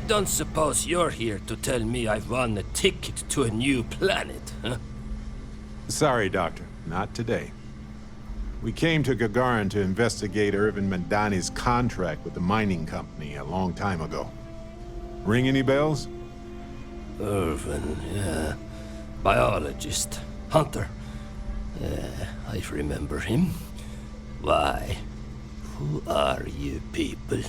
don't suppose you're here to tell me I've won a ticket to a new planet, huh? Sorry, Doctor. Not today. We came to Gagarin to investigate Irvin Mandani's contract with the mining company a long time ago. Ring any bells? Irvin, yeah. Biologist. Hunter. Yeah, I remember him. Why? Who are you people?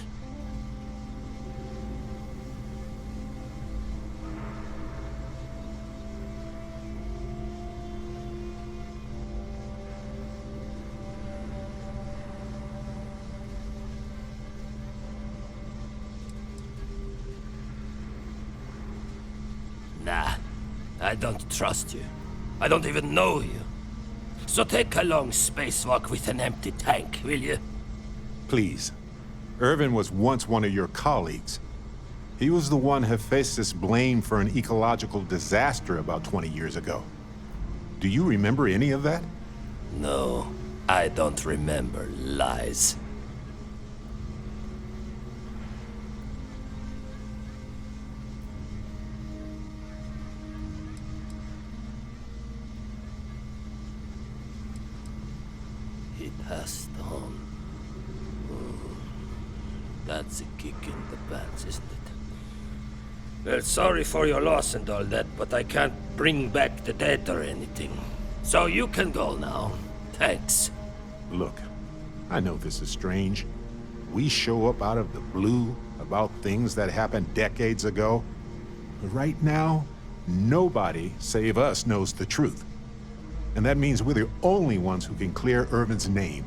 Nah, I don't trust you. I don't even know you. So take a long spacewalk with an empty tank, will you? Please. Irvin was once one of your colleagues. He was the one Hephaestus blamed for an ecological disaster about 20 years ago. Do you remember any of that? No, I don't remember lies. He passed on. Oh, that's a kick in the pants, isn't it? Well, sorry for your loss and all that, but I can't bring back the dead or anything. So you can go now. Thanks. Look, I know this is strange. We show up out of the blue about things that happened decades ago. But right now, nobody save us knows the truth. And that means we're the only ones who can clear Irvin's name.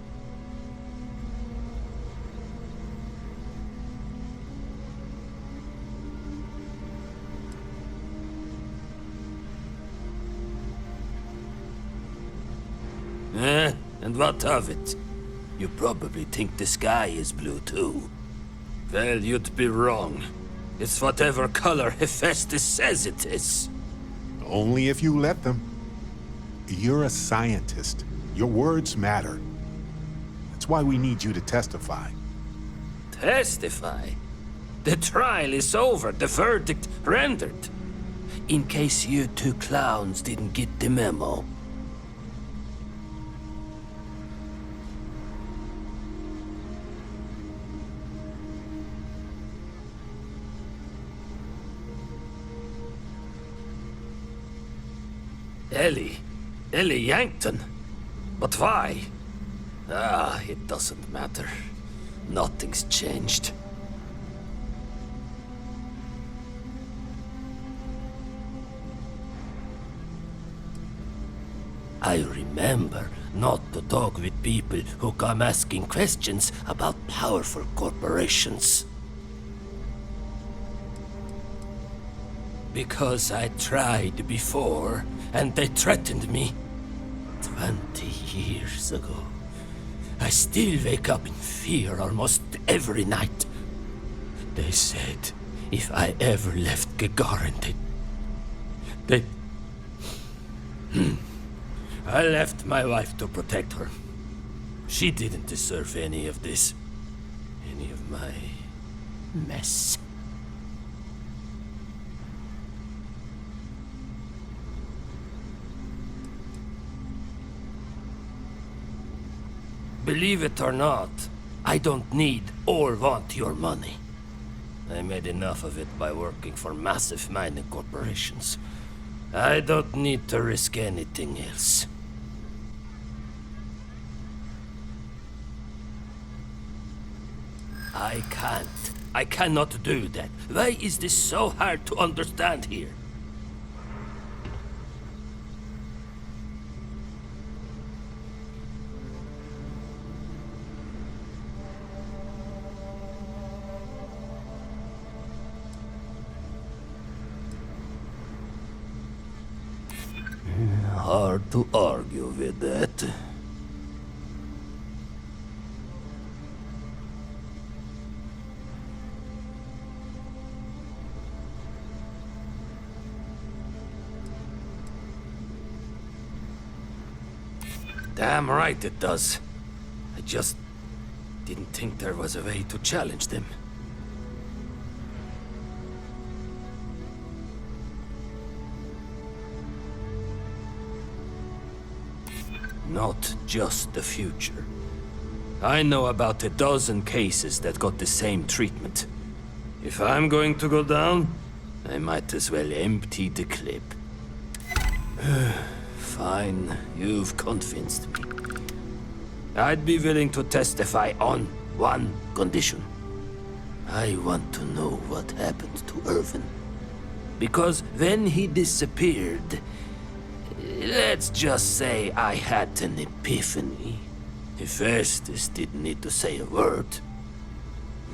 And what of it? You probably think the sky is blue too. Well, you'd be wrong. It's whatever color Hephaestus says it is. Only if you let them. You're a scientist. Your words matter. That's why we need you to testify. Testify? The trial is over, the verdict rendered. In case you two clowns didn't get the memo. Ellie Yankton? But why? Ah, it doesn't matter. Nothing's changed. I remember not to talk with people who come asking questions about powerful corporations. Because I tried before, and they threatened me. 20 years ago. I still wake up in fear almost every night. They said if I ever left Gagarin, I left my wife to protect her. She didn't deserve any of this. Any of my mess. Believe it or not, I don't need or want your money. I made enough of it by working for massive mining corporations. I don't need to risk anything else. I can't. I cannot do that. Why is this so hard to understand here? Hard to argue with that. Damn right it does. I just didn't think there was a way to challenge them. not just the future. I know about a dozen cases that got the same treatment. If I'm going to go down, I might as well empty the clip. Fine, you've convinced me. I'd be willing to testify on one condition. I want to know what happened to Irvin. Because when he disappeared, let's just say I had an epiphany. Hephaestus didn't need to say a word.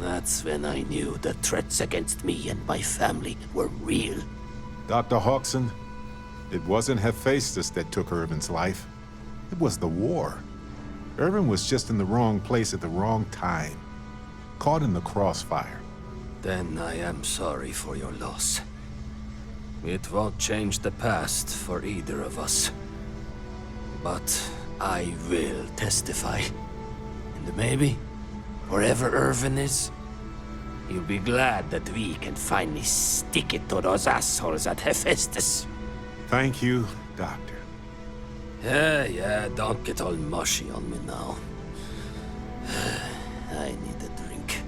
That's when I knew the threats against me and my family were real. Dr. Hawkson, it wasn't Hephaestus that took Irvin's life. It was the war. Irvin was just in the wrong place at the wrong time. Caught in the crossfire. Then I am sorry for your loss. It won't change the past for either of us. But I will testify. And maybe, wherever Irvin is, he'll be glad that we can finally stick it to those assholes at Hephaestus. Thank you, Doctor. Yeah, don't get all mushy on me now. I need a drink.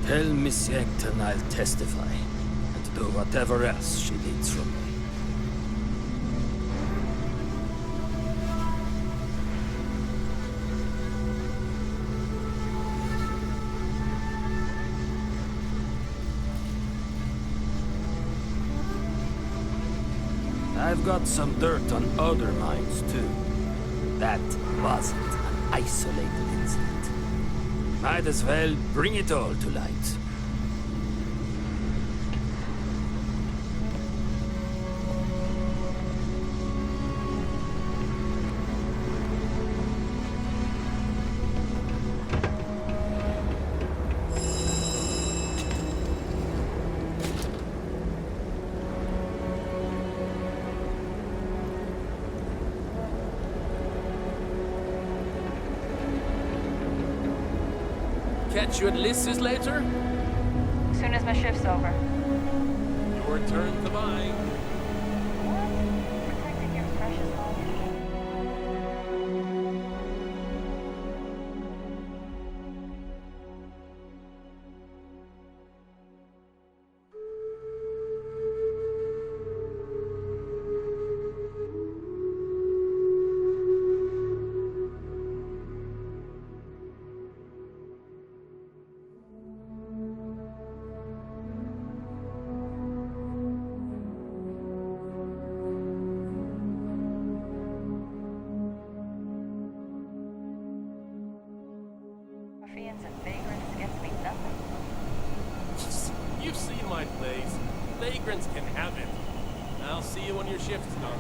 Tell Miss Yankton I'll testify, and do whatever else she needs from me. I've got some dirt on other mines, too. That wasn't an isolated incident. Might as well bring it all to light. Catch you at Liz's later? Soon as my shift's over. Your turn to mine. Protecting your precious knowledge. Ruffians and vagrants against me nothing. You've seen my place. Vagrants can have it. I'll see you when your shift's done.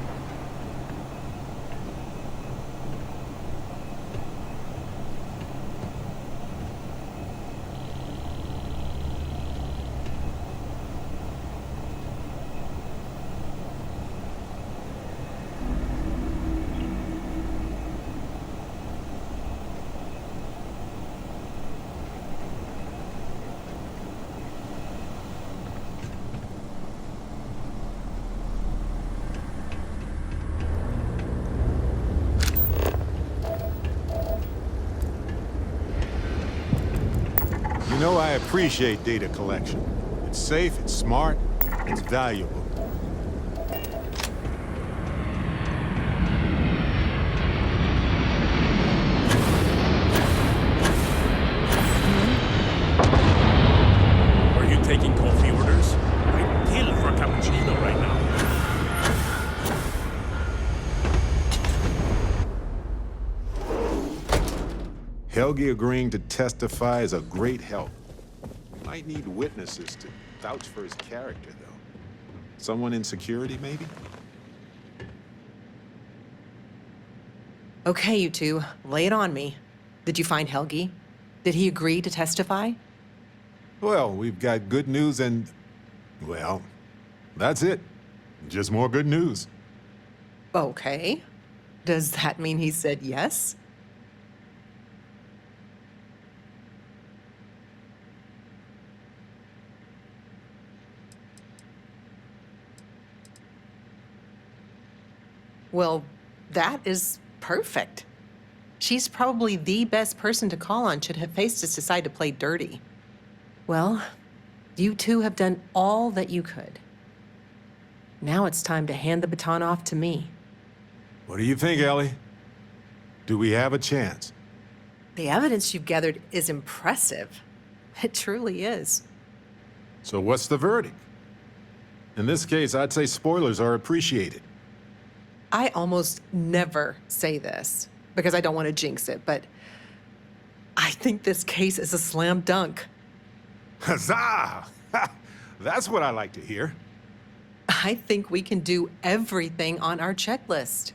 You know I appreciate data collection. It's safe, it's smart, it's valuable. Are you taking coffee orders? I'd kill for a cappuccino right now. Helgi agreeing to testify is a great help. Might need witnesses to vouch for his character, though. Someone in security, maybe? Okay, you two, lay it on me. Did you find Helgi? Did he agree to testify? Well, we've got good news and... well, that's it. Just more good news. Okay. Does that mean he said yes? Well, that is perfect. She's probably the best person to call on should Hephaestus decide to play dirty. Well, you two have done all that you could. Now it's time to hand the baton off to me. What do you think, Ellie? Do we have a chance? The evidence you've gathered is impressive. It truly is. So what's the verdict? In this case, I'd say spoilers are appreciated. I almost never say this because I don't want to jinx it, but I think this case is a slam dunk. Huzzah! That's what I like to hear. I think we can do everything on our checklist.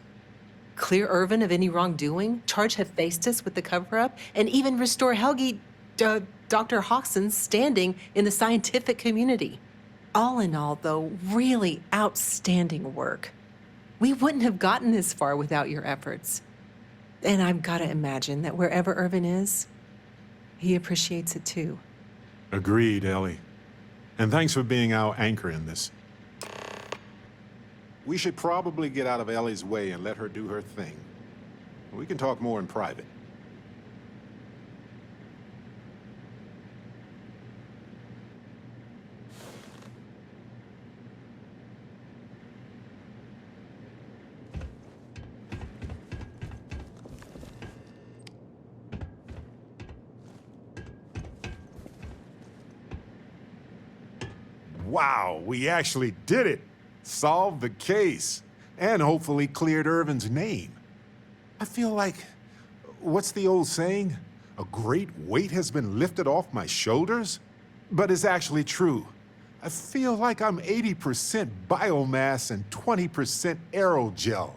Clear Irvin of any wrongdoing, charge Hephaestus with the cover-up, and even restore Helgi, Dr. Hawkson's standing in the scientific community. All in all, though, really outstanding work. We wouldn't have gotten this far without your efforts. And I've got to imagine that wherever Irvin is, he appreciates it too. Agreed, Ellie. And thanks for being our anchor in this. We should probably get out of Ellie's way and let her do her thing. We can talk more in private. Wow, we actually did it! Solved the case, and hopefully cleared Irvin's name. I feel like, what's the old saying? A great weight has been lifted off my shoulders? But it's actually true. I feel like I'm 80% biomass and 20% aerogel.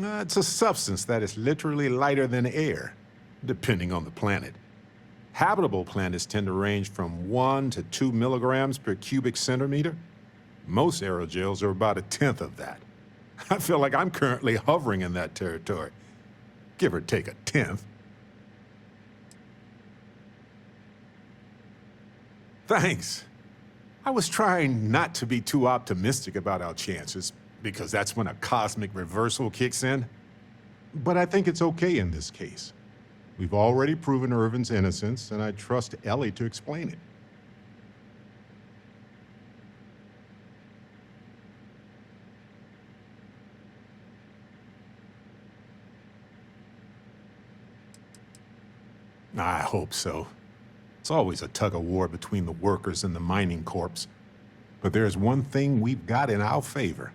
It's a substance that is literally lighter than air, depending on the planet. Habitable planets tend to range from 1 to 2 milligrams per cubic centimeter. Most aerogels are about 1/10 of that. I feel like I'm currently hovering in that territory, give or take 1/10. Thanks. I was trying not to be too optimistic about our chances, because that's when a cosmic reversal kicks in. But I think it's okay in this case. We've already proven Irvin's innocence, and I trust Ellie to explain it. I hope so. It's always a tug-of-war between the workers and the mining corps. But there's one thing we've got in our favor.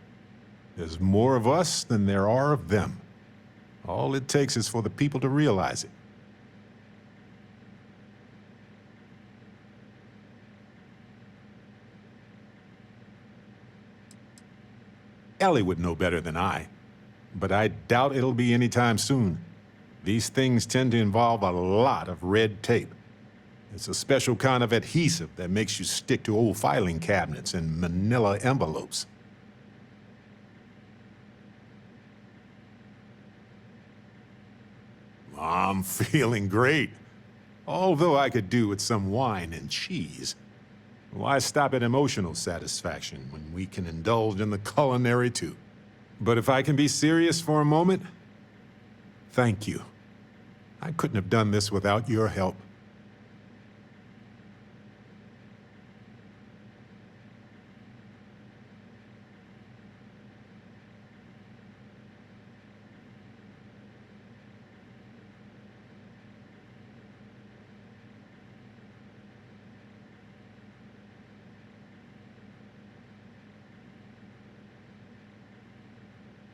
There's more of us than there are of them. All it takes is for the people to realize it. Ellie would know better than I, but I doubt it'll be anytime soon. These things tend to involve a lot of red tape. It's a special kind of adhesive that makes you stick to old filing cabinets and manila envelopes. I'm feeling great. Although I could do with some wine and cheese. Why stop at emotional satisfaction when we can indulge in the culinary too? But if I can be serious for a moment, thank you. I couldn't have done this without your help.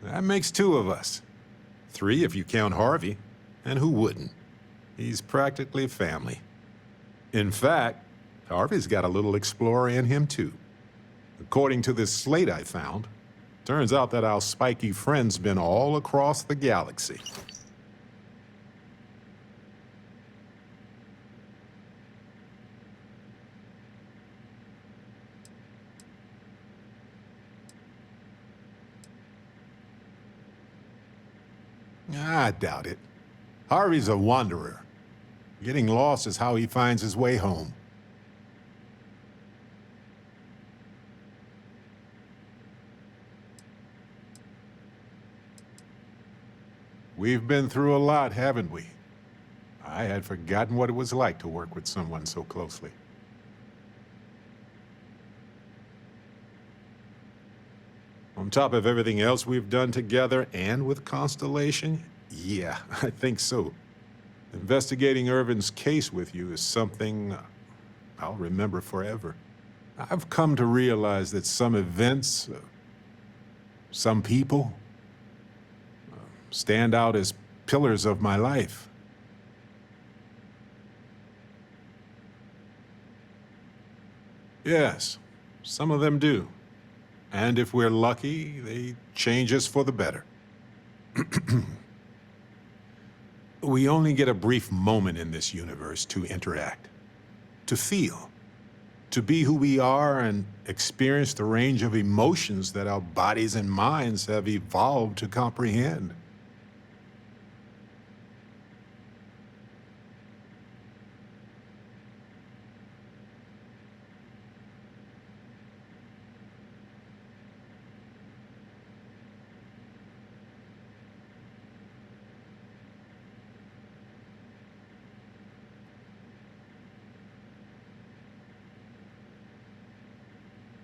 That makes 2 of us. 3 if you count Harvey. And who wouldn't? He's practically family. In fact, Harvey's got a little explorer in him, too. According to this slate I found, turns out that our spiky friend's been all across the galaxy. I doubt it. Harvey's a wanderer. Getting lost is how he finds his way home. We've been through a lot, haven't we? I had forgotten what it was like to work with someone so closely. On top of everything else we've done together and with Constellation, yeah, I think so. Investigating Irvin's case with you is something I'll remember forever. I've come to realize that some events, some people, stand out as pillars of my life. Yes, some of them do. And if we're lucky, they change us for the better. We only get a brief moment in this universe to interact, to feel, to be who we are and experience the range of emotions that our bodies and minds have evolved to comprehend.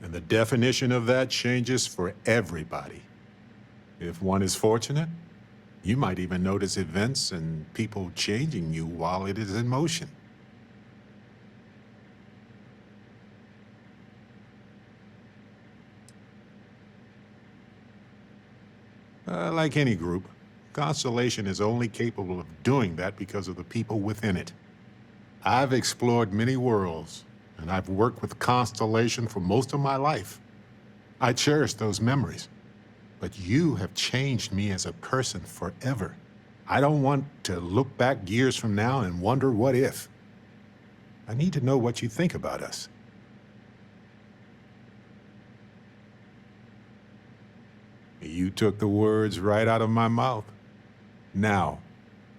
And the definition of that changes for everybody. If one is fortunate, you might even notice events and people changing you while it is in motion. Like any group, Constellation is only capable of doing that because of the people within it. I've explored many worlds, and I've worked with Constellation for most of my life. I cherish those memories. But you have changed me as a person forever. I don't want to look back years from now and wonder what if. I need to know what you think about us. You took the words right out of my mouth. Now,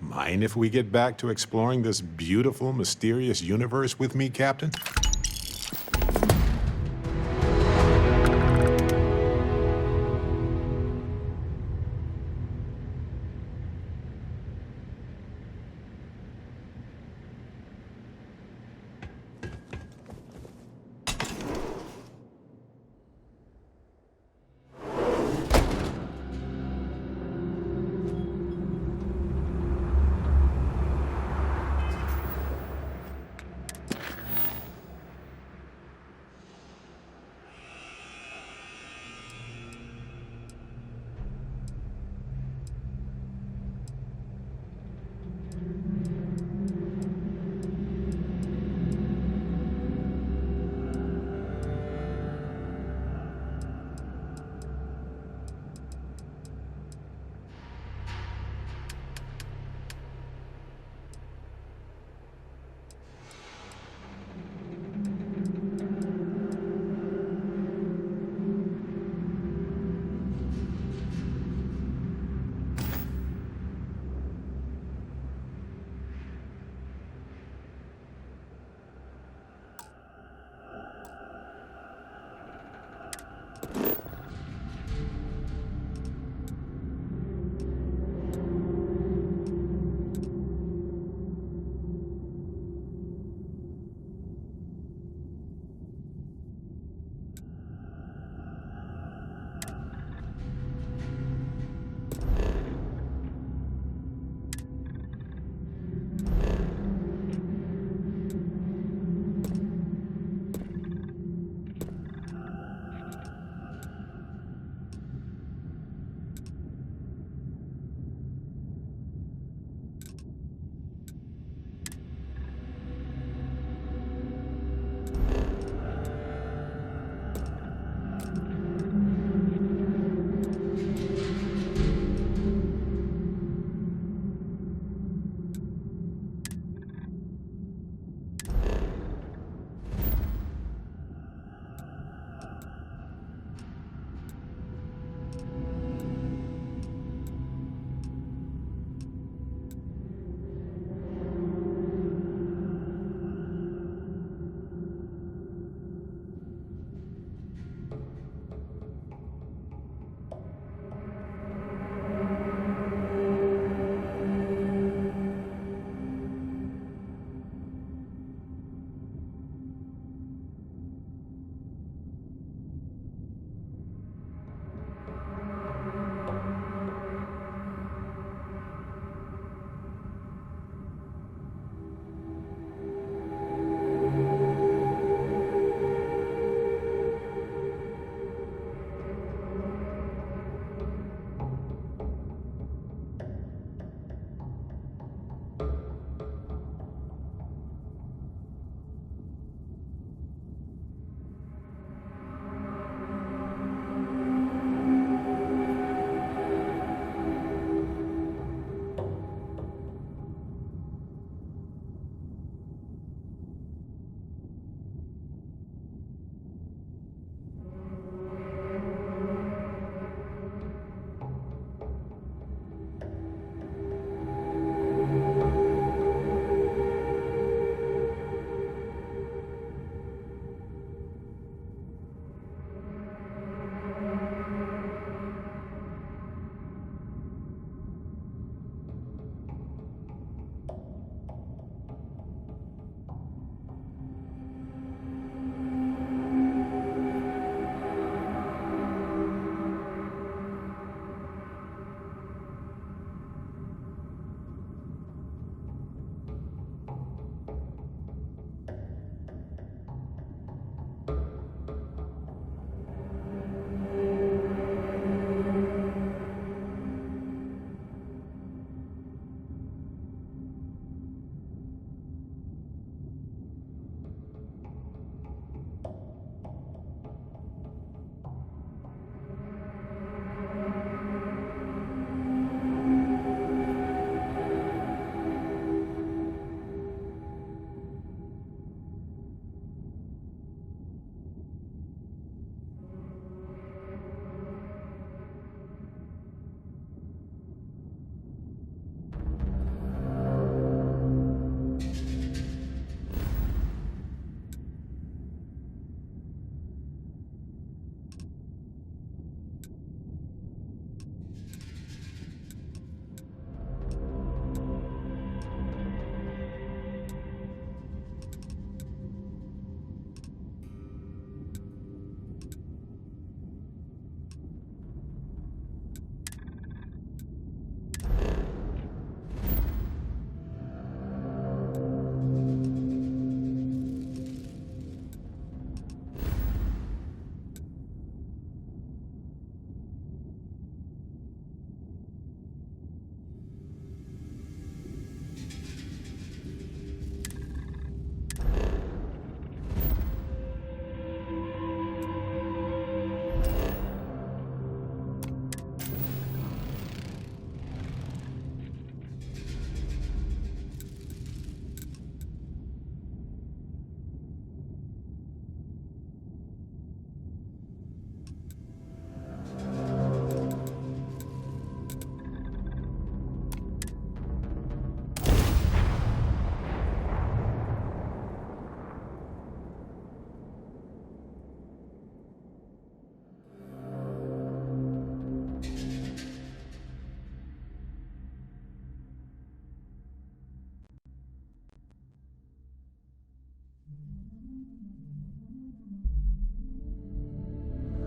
mind if we get back to exploring this beautiful, mysterious universe with me, Captain?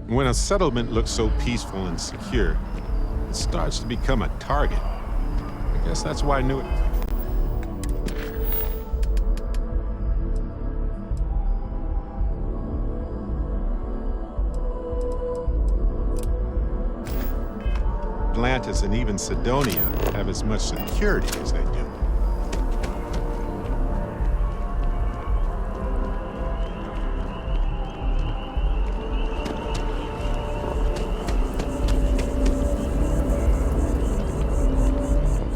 When a settlement looks so peaceful and secure, it starts to become a target. I guess that's why New Atlantis and even Sidonia have as much security as they do.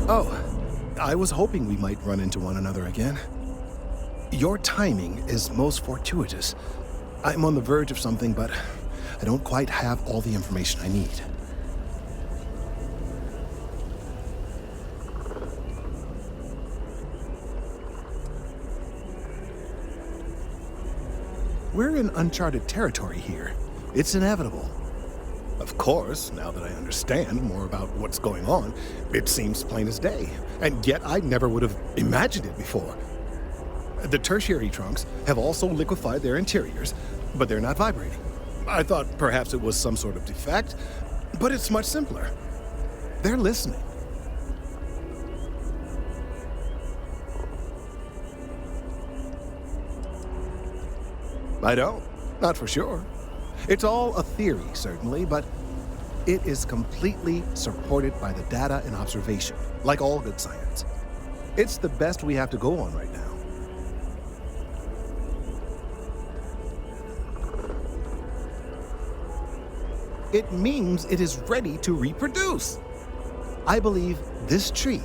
Oh, I was hoping we might run into one another again. Your timing is most fortuitous. I'm on the verge of something, but I don't quite have all the information I need. We're in uncharted territory here. It's inevitable. Of course, now that I understand more about what's going on, it seems plain as day. And yet I never would have imagined it before. The tertiary trunks have also liquefied their interiors, but they're not vibrating. I thought perhaps it was some sort of defect, but it's much simpler. They're listening. I don't. Not for sure. It's all a theory, certainly, but it is completely supported by the data and observation, like all good science. It's the best we have to go on right now. It means it is ready to reproduce. I believe this tree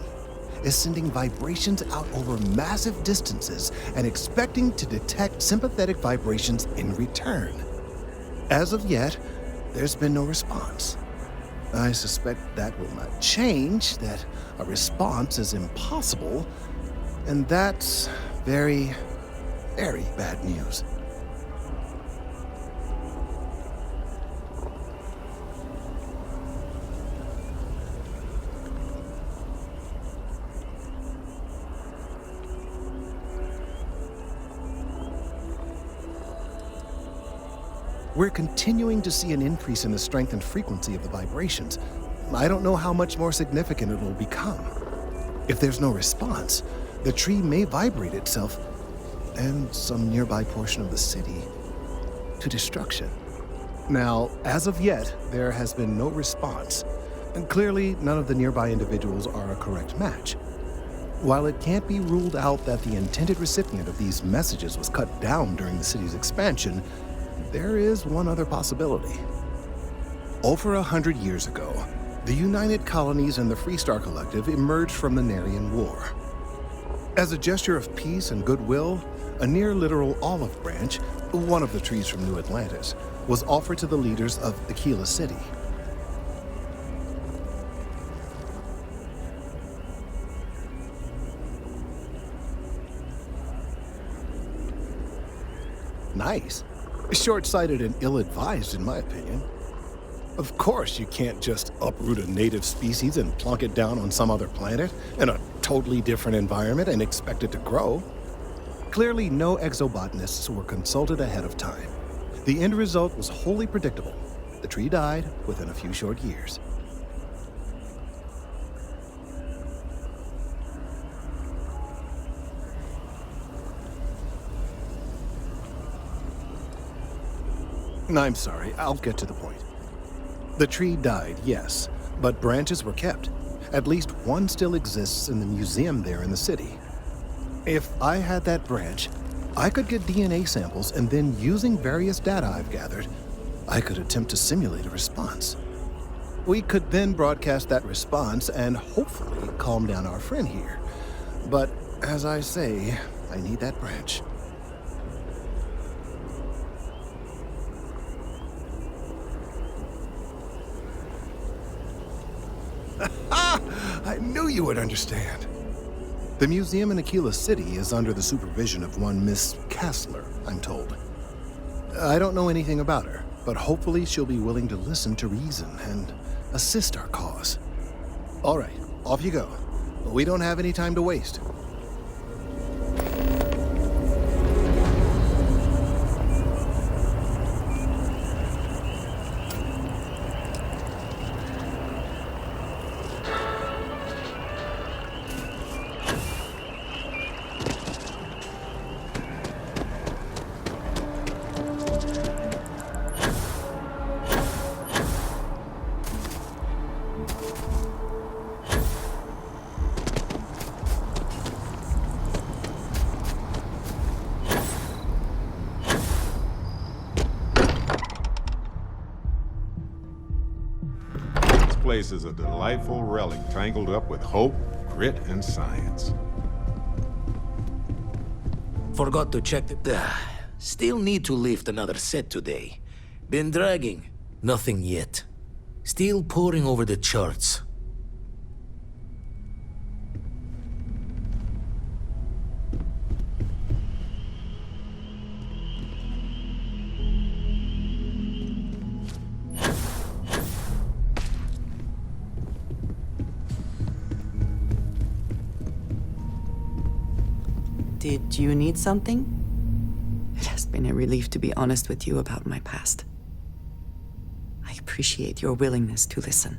is sending vibrations out over massive distances and expecting to detect sympathetic vibrations in return. As of yet, there's been no response. I suspect that will not change, that a response is impossible, and that's very, very bad news. We're continuing to see an increase in the strength and frequency of the vibrations. I don't know how much more significant it will become. If there's no response, the tree may vibrate itself and some nearby portion of the city to destruction. Now, as of yet, there has been no response, and clearly none of the nearby individuals are a correct match. While it can't be ruled out that the intended recipient of these messages was cut down during the city's expansion, there is one other possibility. Over 100 years ago, the United Colonies and the Freestar Collective emerged from the Narian War. As a gesture of peace and goodwill, a near-literal olive branch, one of the trees from New Atlantis, was offered to the leaders of Aquila City. Nice. Short-sighted and ill-advised, in my opinion. Of course, you can't just uproot a native species and plunk it down on some other planet in a totally different environment and expect it to grow. Clearly, no exobotanists were consulted ahead of time. The end result was wholly predictable. The tree died within a few short years. I'm sorry, I'll get to the point. The tree died, yes, but branches were kept. At least one still exists in the museum there in the city. If I had that branch, I could get DNA samples, and then using various data I've gathered, I could attempt to simulate a response. We could then broadcast that response and hopefully calm down our friend here. But as I say, I need that branch. I knew you would understand. The museum in Aquila City is under the supervision of one Miss Kassler, I'm told. I don't know anything about her, but hopefully she'll be willing to listen to reason and assist our cause. All right, off you go. We don't have any time to waste. place is a delightful relic tangled up with hope, grit, and science. Forgot to check the... Still need to lift another set today. Been dragging. Nothing yet. Still poring over the charts. Did you need something? It has been a relief to be honest with you about my past. I appreciate your willingness to listen.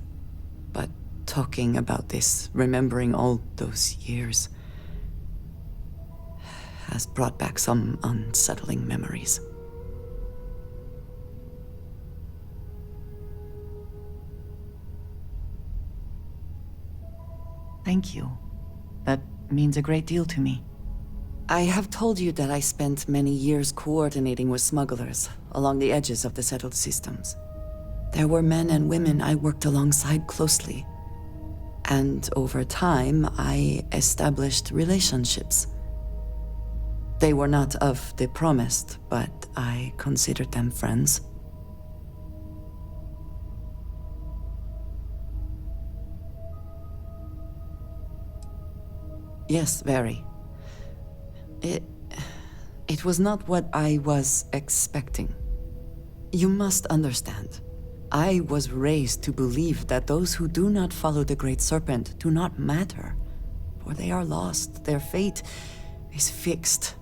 But talking about this, remembering all those years, has brought back some unsettling memories. Thank you. That means a great deal to me. I have told you that I spent many years coordinating with smugglers along the edges of the settled systems. There were men and women I worked alongside closely. And over time, I established relationships. They were not of the promised, but I considered them friends. Yes, very. It was not what I was expecting. You must understand. I was raised to believe that those who do not follow the Great Serpent do not matter, for they are lost. Their fate is fixed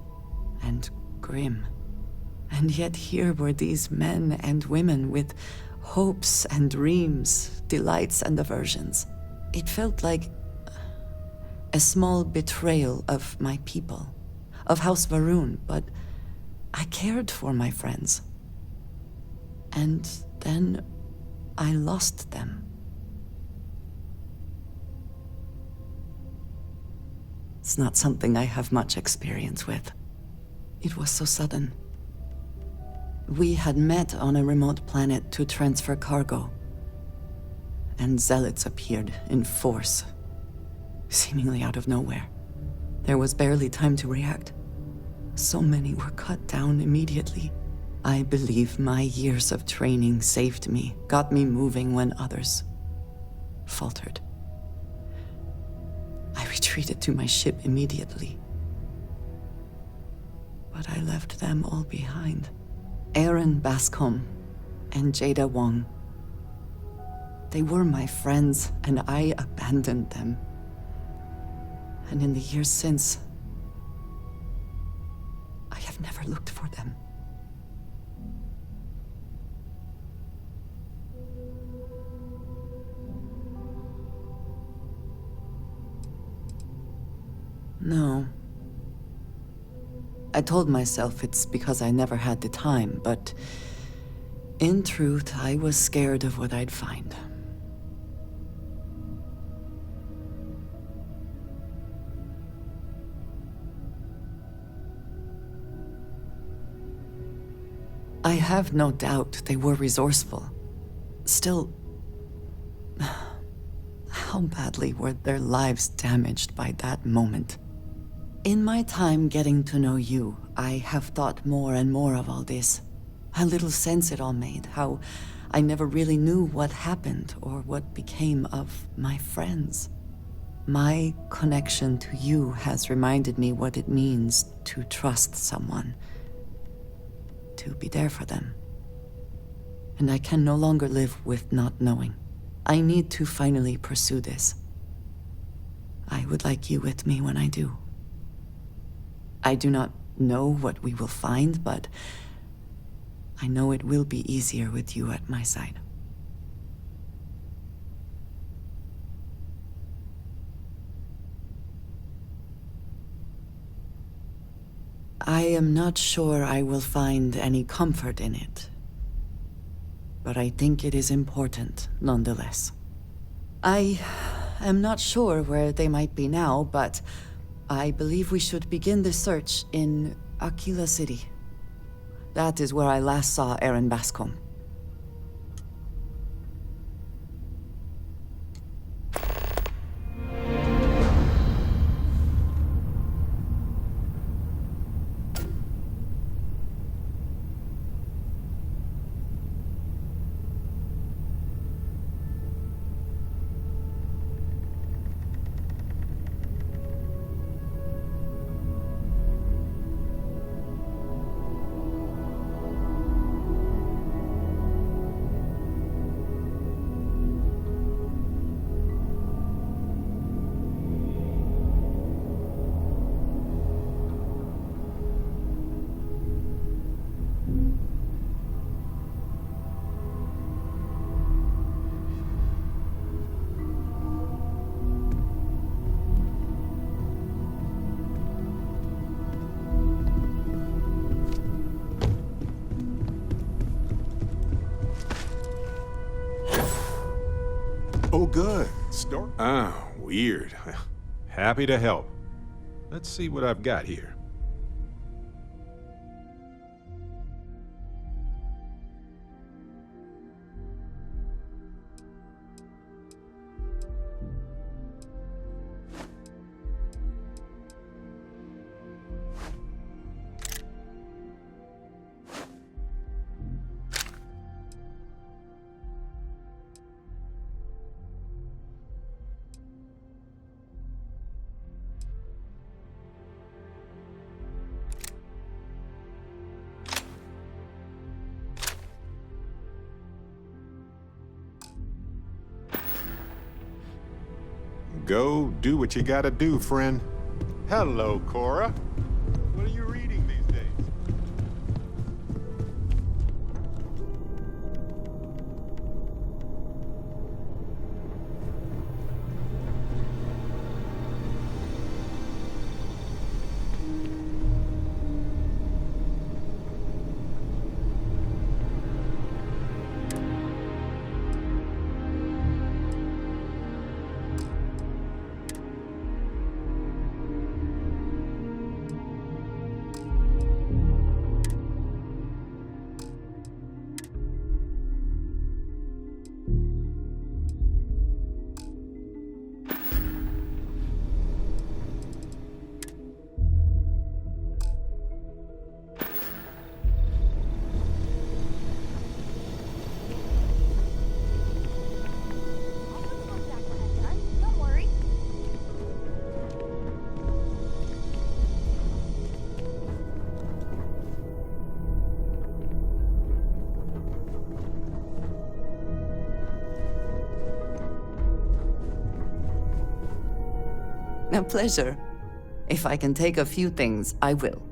and grim. And yet here were these men and women with hopes and dreams, delights and aversions. It felt like a small betrayal of my people, of House Varun, but I cared for my friends. And then I lost them. It's not something I have much experience with. It was so sudden. We had met on a remote planet to transfer cargo, and zealots appeared in force, seemingly out of nowhere. There was barely time to react. So many were cut down immediately. I believe my years of training saved me, got me moving when others faltered. I retreated to my ship immediately. But I left them all behind. Aaron Bascom and Jada Wong. They were my friends, and I abandoned them. And in the years since, I have never looked for them. No. I told myself it's because I never had the time, but in truth, I was scared of what I'd find. I have no doubt they were resourceful. Still, how badly were their lives damaged by that moment? In my time getting to know you, I have thought more and more of all this. How little sense it all made, how I never really knew what happened or what became of my friends. My connection to you has reminded me what it means to trust someone, to be there for them. And I can no longer live with not knowing. I need to finally pursue this. I would like you with me when I do. I do not know what we will find, but I know it will be easier with you at my side. I am not sure I will find any comfort in it, but I think it is important nonetheless. I am not sure where they might be now, but I believe we should begin the search in Aquila City. That is where I last saw Aaron Bascom. Oh, good. Weird. Happy to help. Let's see what I've got here. Go do what you gotta do, friend. Hello, Cora. What are you reading these days? Don't worry. A pleasure. If I can take a few things, I will.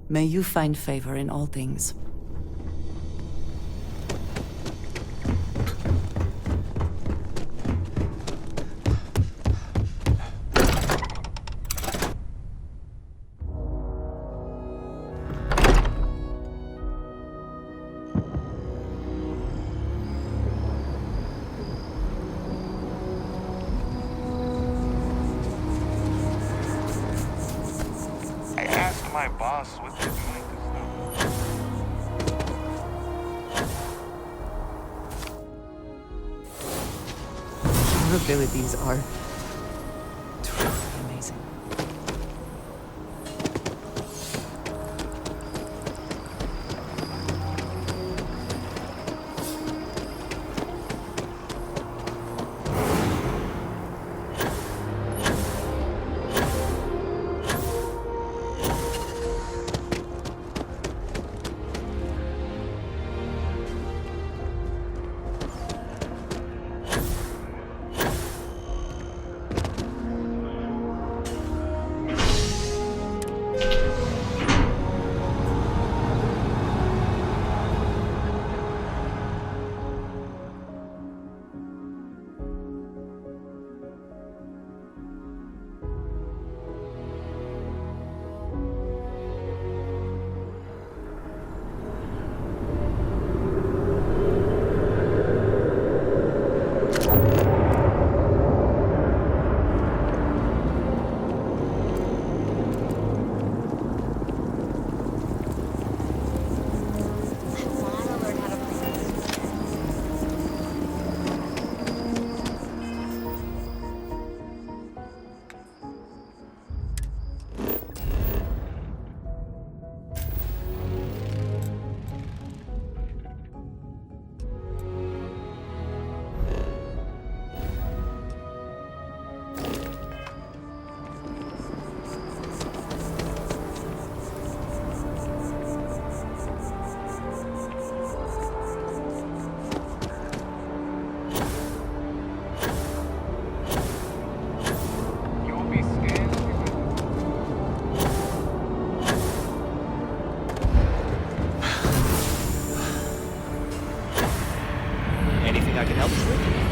May you find favor in all things. I asked my boss what they're doing to stop. Your abilities are truly amazing. Anything I can help you with?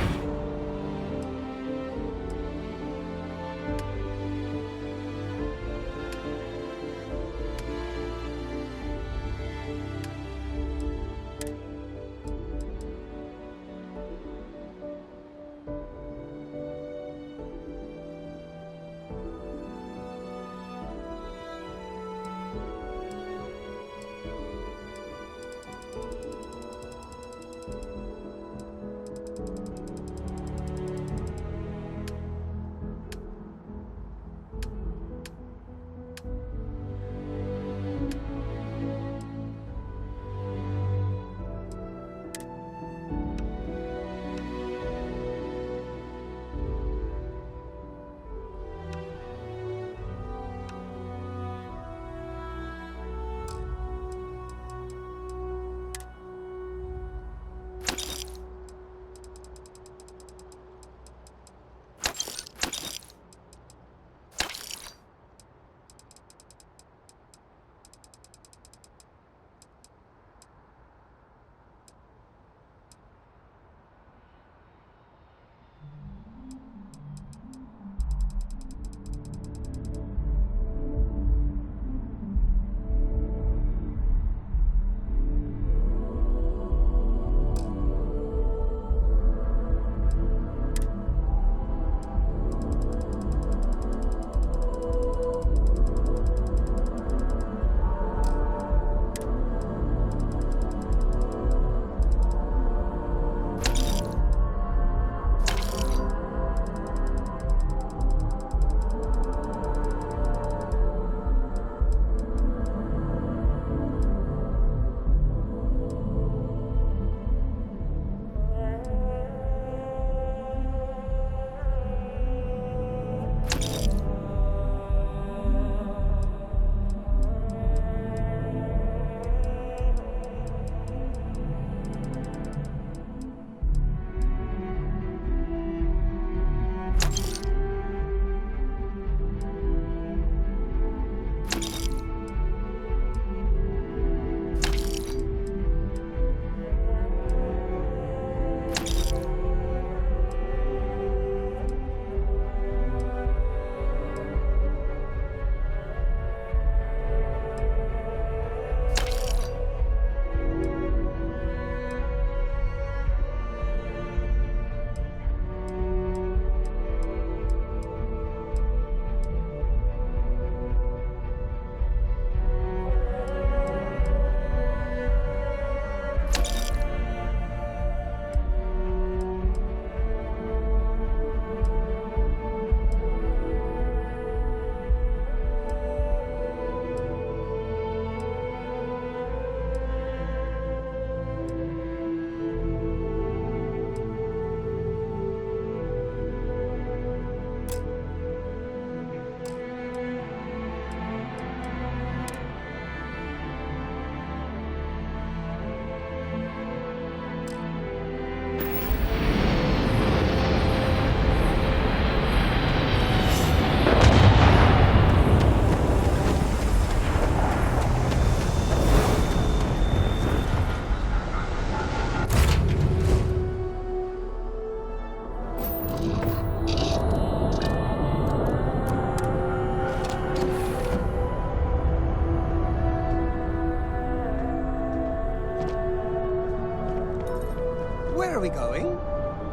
Where are we going?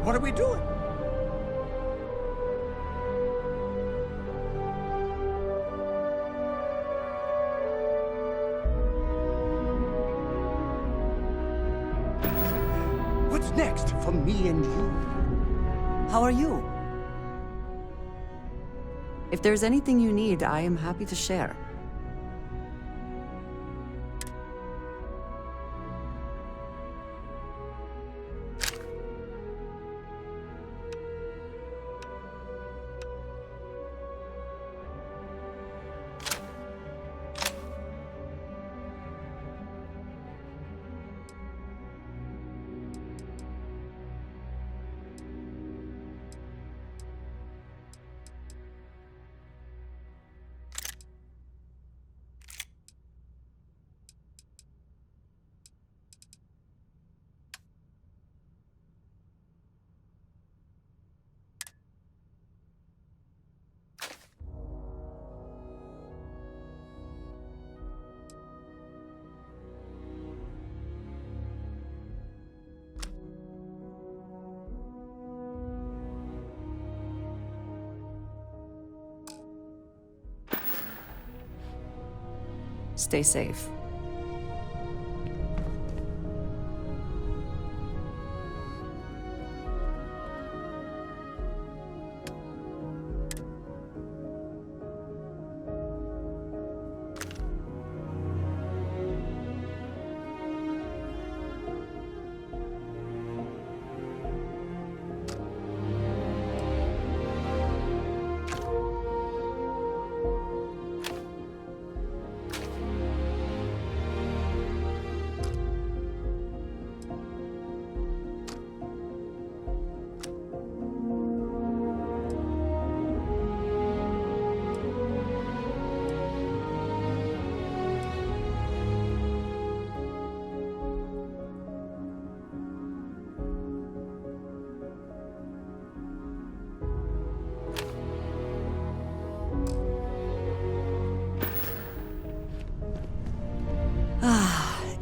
What are we doing? What's next for me and you? How are you? If there's anything you need, I am happy to share. Stay safe.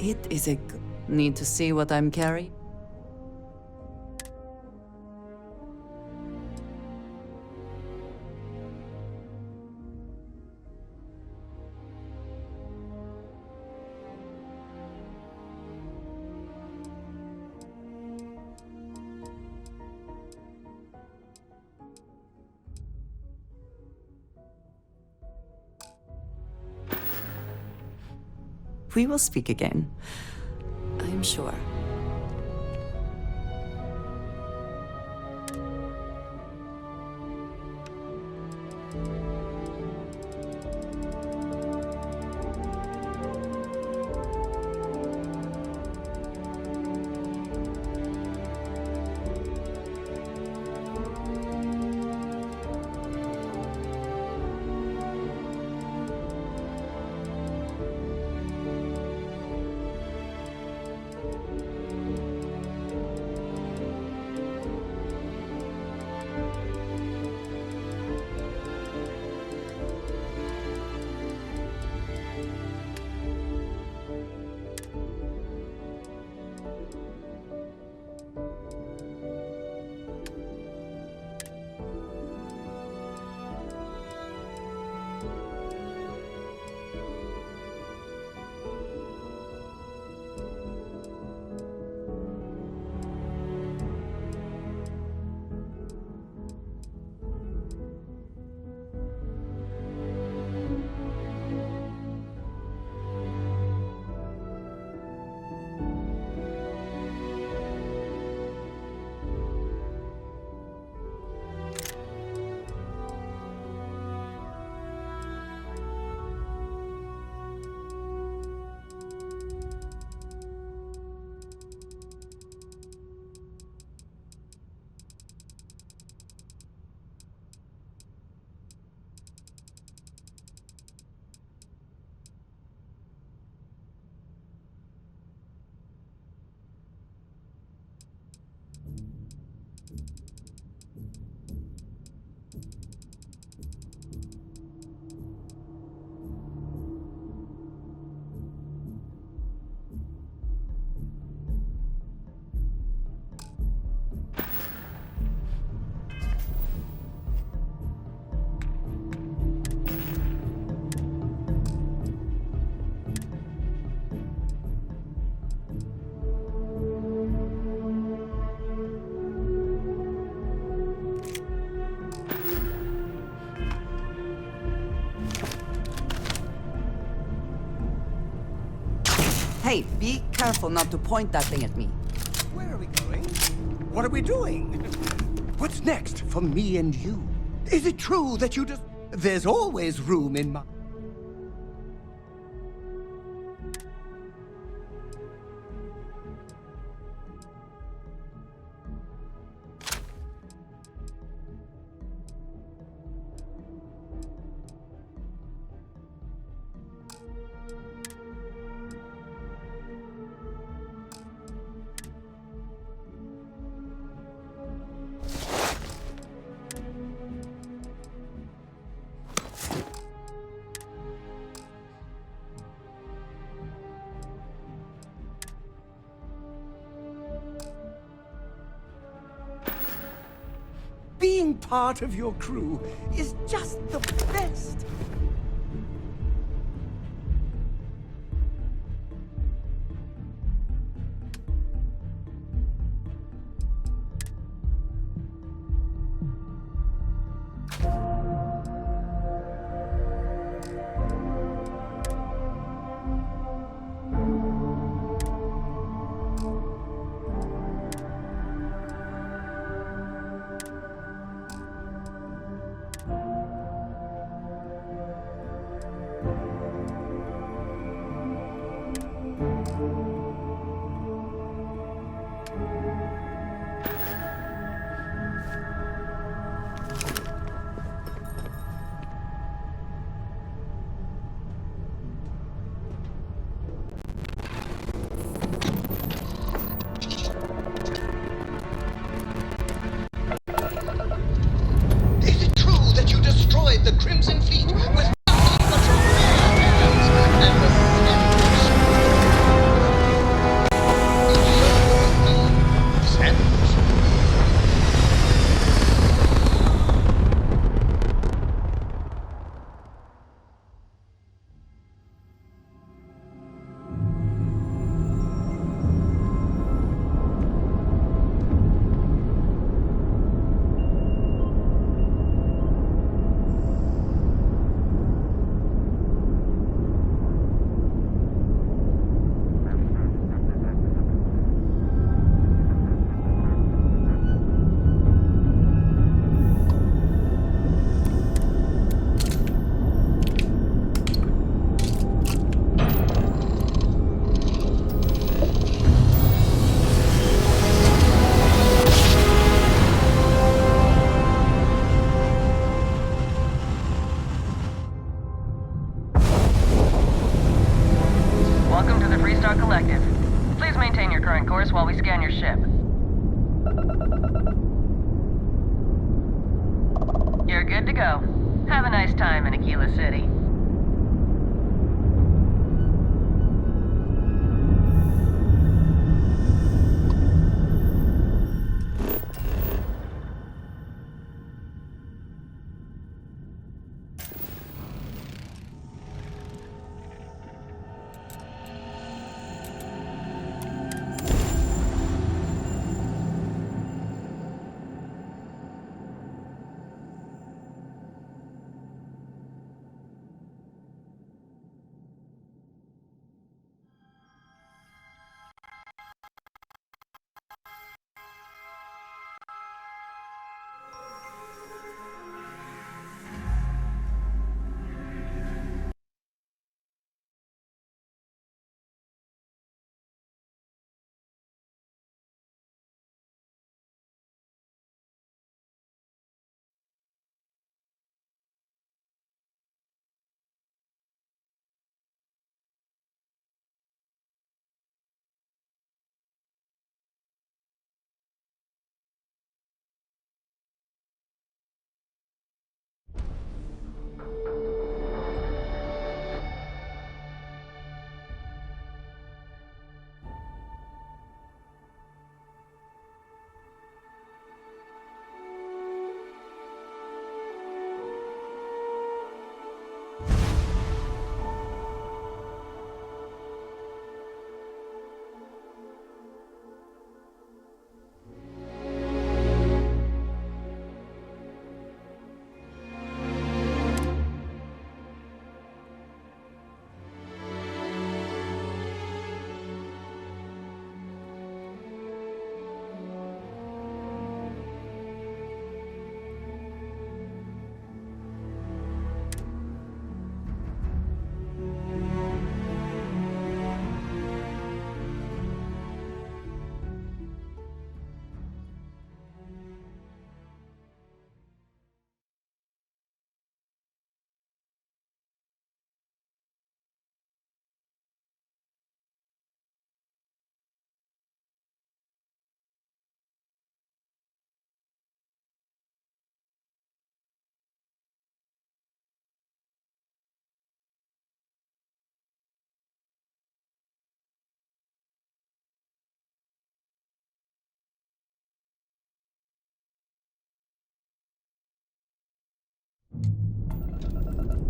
It is a need to see what I'm carrying. We will speak again, I'm sure. Hey, be careful not to point that thing at me. Where are we going? What are we doing? What's next for me and you? Is it true that you just... There's always room in my... Being part of your crew is just the best. scan your ship. You're good to go. Have a nice time in Aquila City.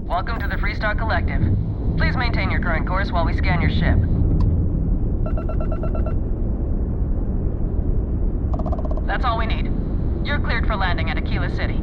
Welcome to the Freestar Collective. Please maintain your current course while we scan your ship. That's all we need. You're cleared for landing at Aquila City.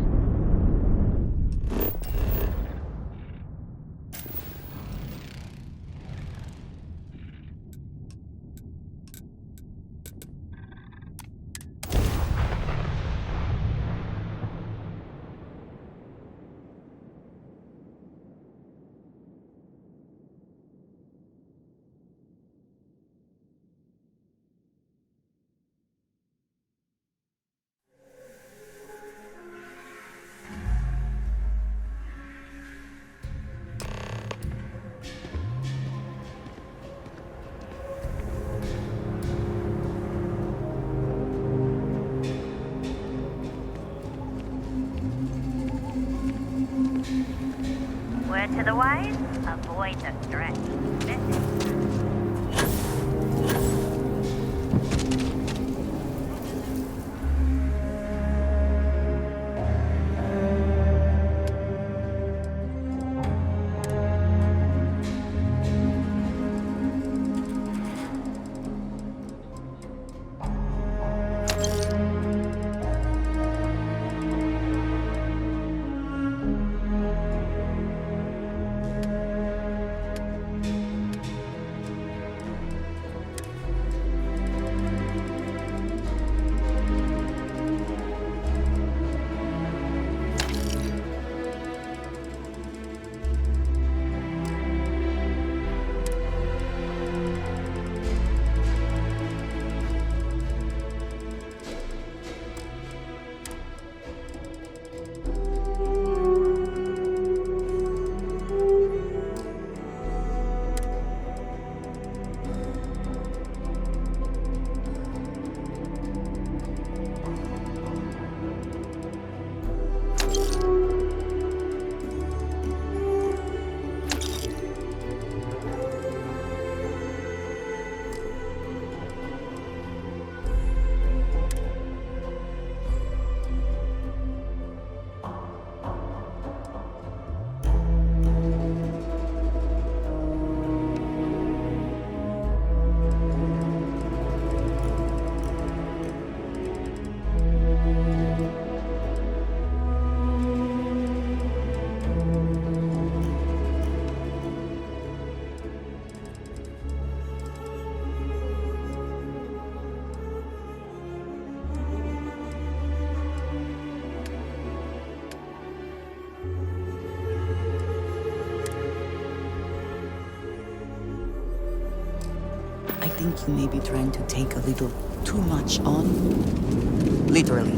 Word to the wise, avoid the stretch. think you may be trying to take a little too much on. Literally. You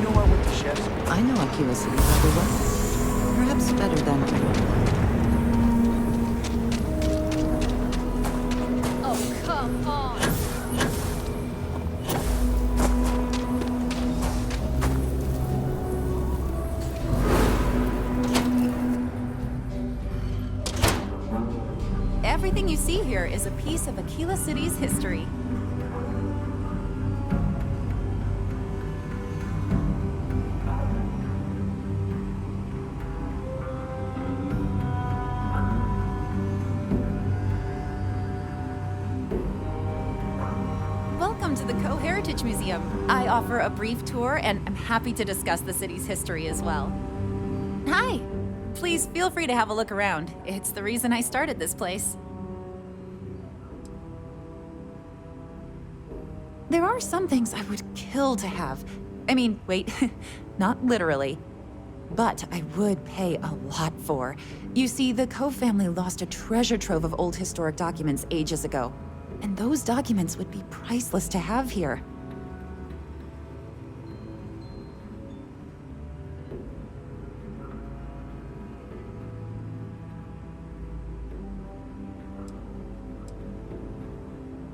know what with the chefs? I know Aquila City rather well. Perhaps better than Oh, come on. Everything you see here is a piece of Aquila City's history. Welcome to the Co-Heritage Museum. I offer a brief tour, and I'm happy to discuss the city's history as well. Hi! Please feel free to have a look around. It's the reason I started this place. There are some things I would kill to have. I mean, wait, not literally. But I would pay a lot for. You see, the Coe family lost a treasure trove of old historic documents ages ago. And those documents would be priceless to have here.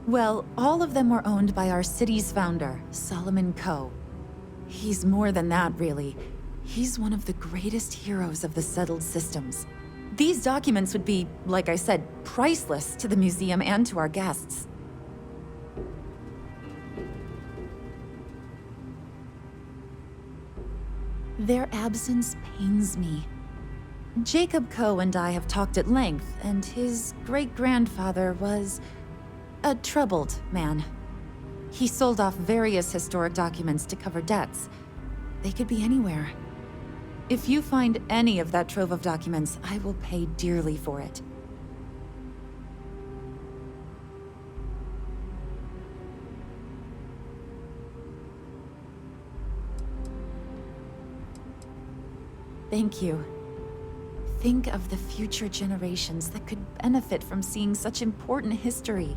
Well, all of them were owned by our city's founder, Solomon Coe. He's more than that, really. He's one of the greatest heroes of the settled systems. These documents would be, like I said, priceless to the museum and to our guests. Their absence pains me. Jacob Coe and I have talked at length, and his great-grandfather was a troubled man. He sold off various historic documents to cover debts. They could be anywhere. If you find any of that trove of documents, I will pay dearly for it. Thank you. Think of the future generations that could benefit from seeing such important history.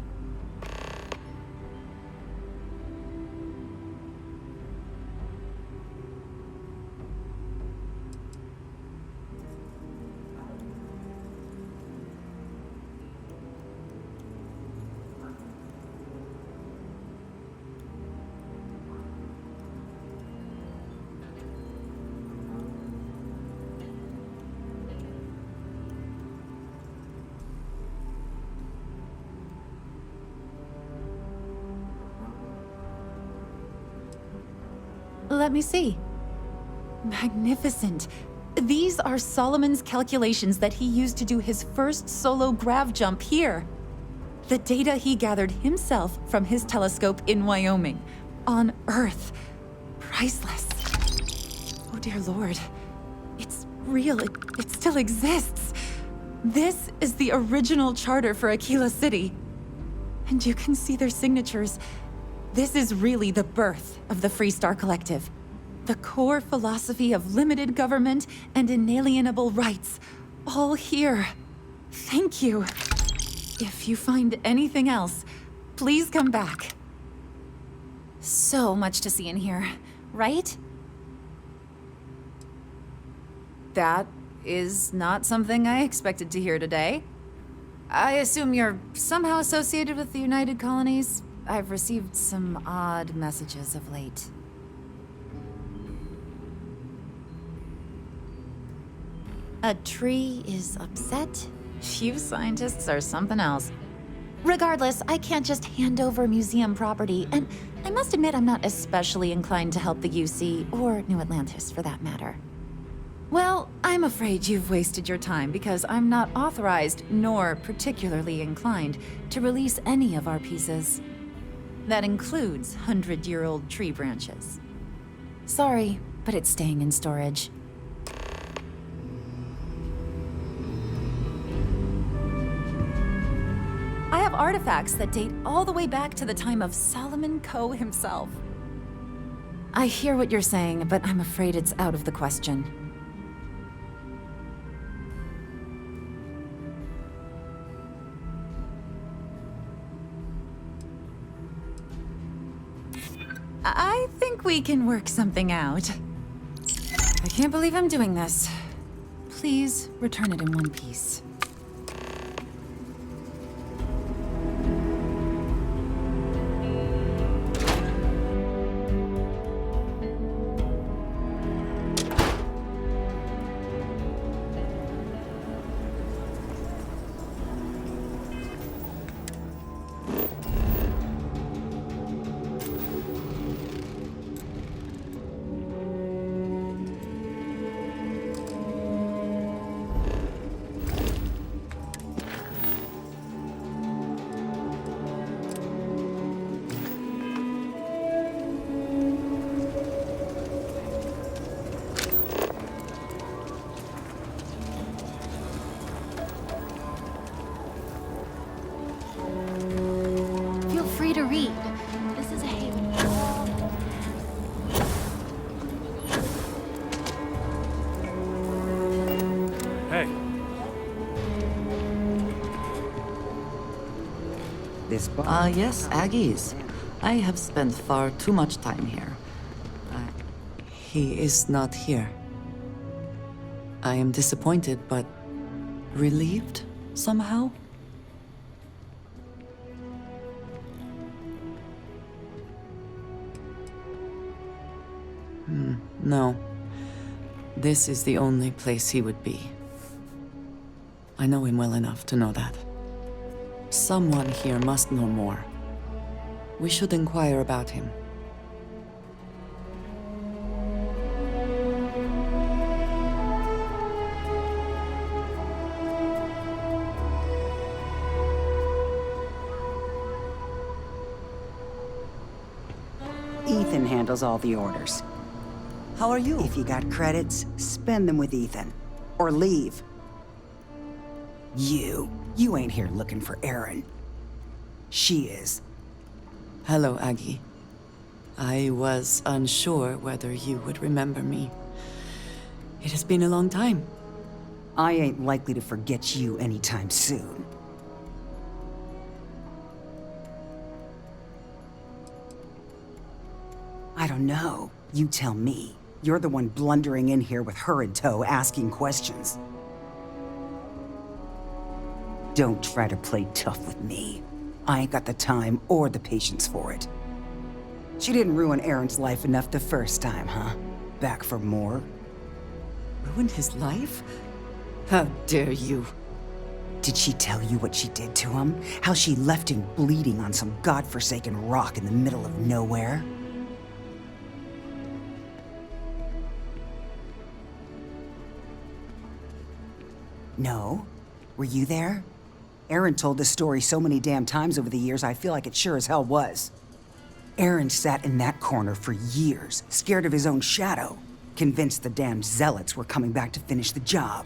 Let me see. Magnificent. These are Solomon's calculations that he used to do his first solo grav jump here. The data he gathered himself from his telescope in Wyoming, on Earth. Priceless. Oh dear Lord. It's real. It still exists. This is the original charter for Aquila City. And you can see their signatures. This is really the birth of the Freestar Collective. The core philosophy of limited government and inalienable rights. All here. Thank you. If you find anything else, please come back. So much to see in here, right? That is not something I expected to hear today. I assume you're somehow associated with the United Colonies? I've received some odd messages of late. A tree is upset? You scientists are something else. Regardless, I can't just hand over museum property, and I must admit I'm not especially inclined to help the UC, or New Atlantis for that matter. Well, I'm afraid you've wasted your time because I'm not authorized, nor particularly inclined, to release any of our pieces. That includes 100-year-old tree branches. Sorry, but it's staying in storage. I have artifacts that date all the way back to the time of Solomon Coe himself. I hear what you're saying, but I'm afraid it's out of the question. I think we can work something out. I can't believe I'm doing this. Please return it in one piece. Feel free to read. This is a haven for all. Hey. Yes, Aggies. I have spent far too much time here. He is not here. I am disappointed, but relieved somehow. No. This is the only place he would be. I know him well enough to know that. Someone here must know more. We should inquire about him. Ethan handles all the orders. How are you? If you got credits, spend them with Ethan. Or leave. You ain't here looking for Erin. She is. Hello, Aggie. I was unsure whether you would remember me. It has been a long time. I ain't likely to forget you anytime soon. I don't know. You tell me. You're the one blundering in here with her in tow, asking questions. Don't try to play tough with me. I ain't got the time or the patience for it. She didn't ruin Aaron's life enough the first time, huh? Back for more? Ruined his life? How dare you? Did she tell you what she did to him? How she left him bleeding on some godforsaken rock in the middle of nowhere? No? Were you there? Aaron told this story so many damn times over the years, I feel like it sure as hell was. Aaron sat in that corner for years, scared of his own shadow, convinced the damn zealots were coming back to finish the job.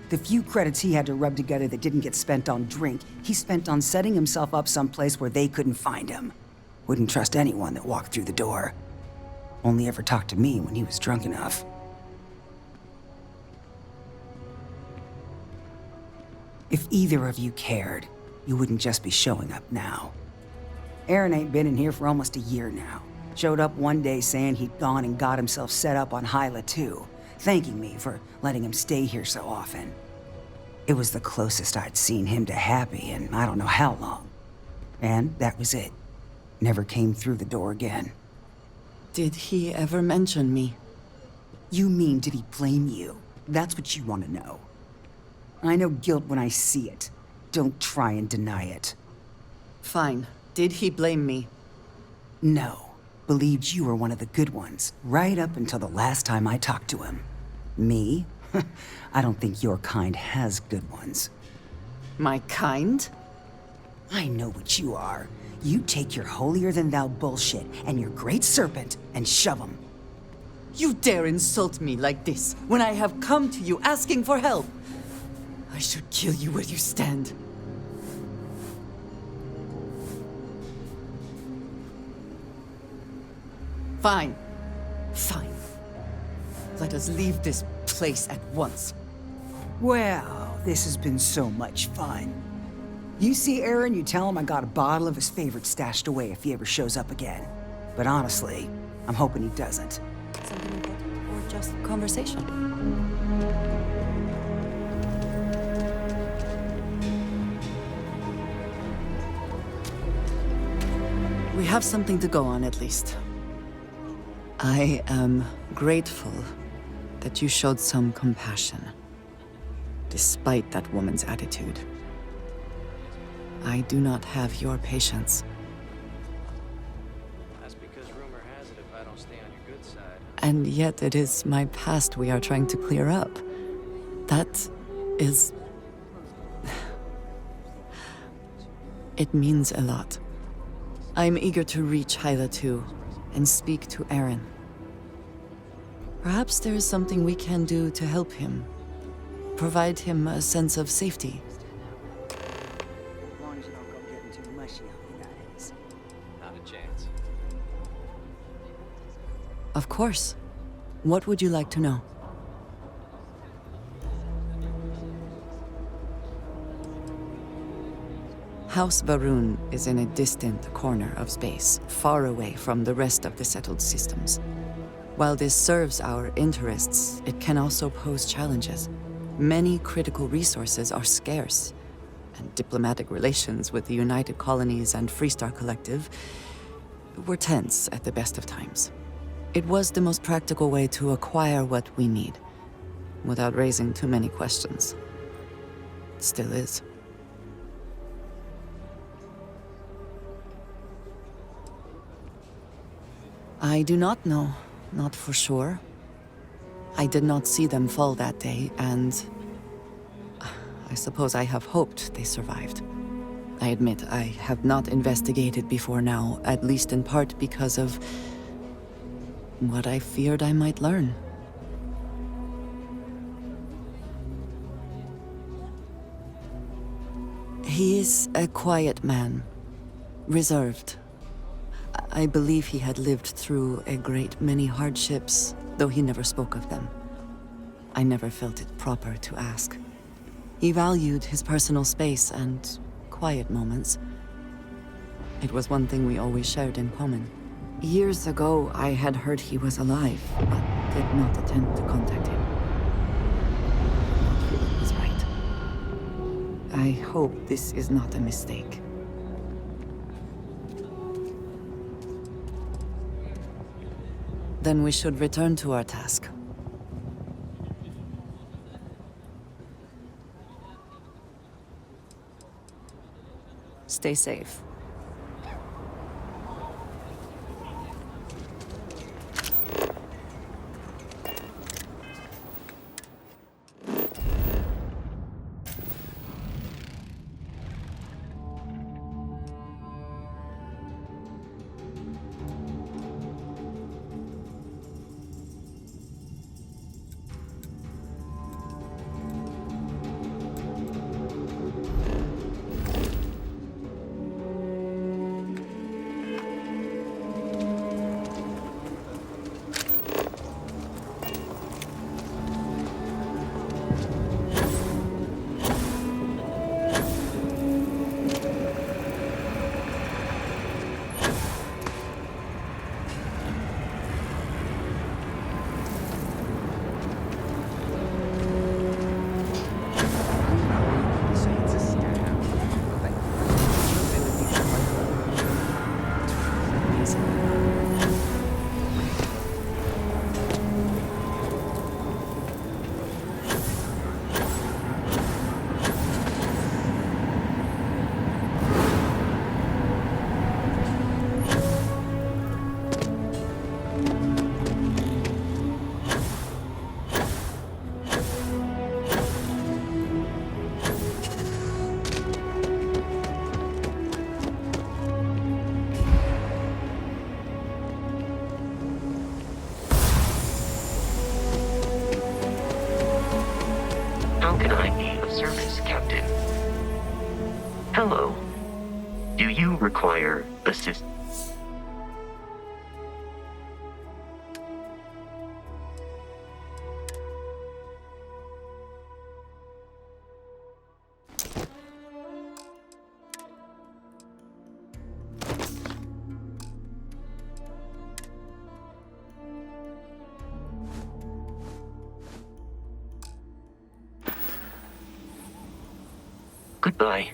The few credits he had to rub together that didn't get spent on drink, he spent on setting himself up someplace where they couldn't find him. Wouldn't trust anyone that walked through the door. Only ever talked to me when he was drunk enough. If either of you cared, you wouldn't just be showing up now. Aaron ain't been in here for almost a year now. Showed up one day saying he'd gone and got himself set up on Hyla too, thanking me for letting him stay here so often. It was the closest I'd seen him to happy in I don't know how long. And that was it. Never came through the door again. Did he ever mention me? You mean, did he blame you? That's what you want to know. I know guilt when I see it. Don't try and deny it. Fine. Did he blame me? No. Believed you were one of the good ones, right up until the last time I talked to him. Me? I don't think your kind has good ones. My kind? I know what you are. You take your holier-than-thou bullshit and your great serpent and shove 'em. You dare insult me like this when I have come to you asking for help. I should kill you where you stand. Fine. Fine. Let us leave this place at once. Well, this has been so much fun. You see Aaron, you tell him I got a bottle of his favorite stashed away if he ever shows up again. But honestly, I'm hoping he doesn't. Something important or just conversation? We have something to go on, at least. I am grateful that you showed some compassion, despite that woman's attitude. I do not have your patience. That's because rumor has it if I don't stay on your good side. And yet it is my past we are trying to clear up. That is... It means a lot. I'm eager to reach Hyla too, and speak to Aaron. Perhaps there is something we can do to help him. Provide him a sense of safety. As long as you don't go getting too mushy on me, that is. Not a chance. Of course. What would you like to know? House Varun is in a distant corner of space, far away from the rest of the settled systems. While this serves our interests, it can also pose challenges. Many critical resources are scarce, and diplomatic relations with the United Colonies and Freestar Collective were tense at the best of times. It was the most practical way to acquire what we need, without raising too many questions. It still is. I do not know, not for sure. I did not see them fall that day, and I suppose I have hoped they survived. I admit I have not investigated before now, at least in part because of what I feared I might learn. He is a quiet man, reserved. I believe he had lived through a great many hardships, though he never spoke of them. I never felt it proper to ask. He valued his personal space and quiet moments. It was one thing we always shared in common. Years ago, I had heard he was alive, but did not attempt to contact him. He was right. I hope this is not a mistake. Then we should return to our task. Stay safe. How can I be of service, Captain? Hello. Do you require assistance? Goodbye.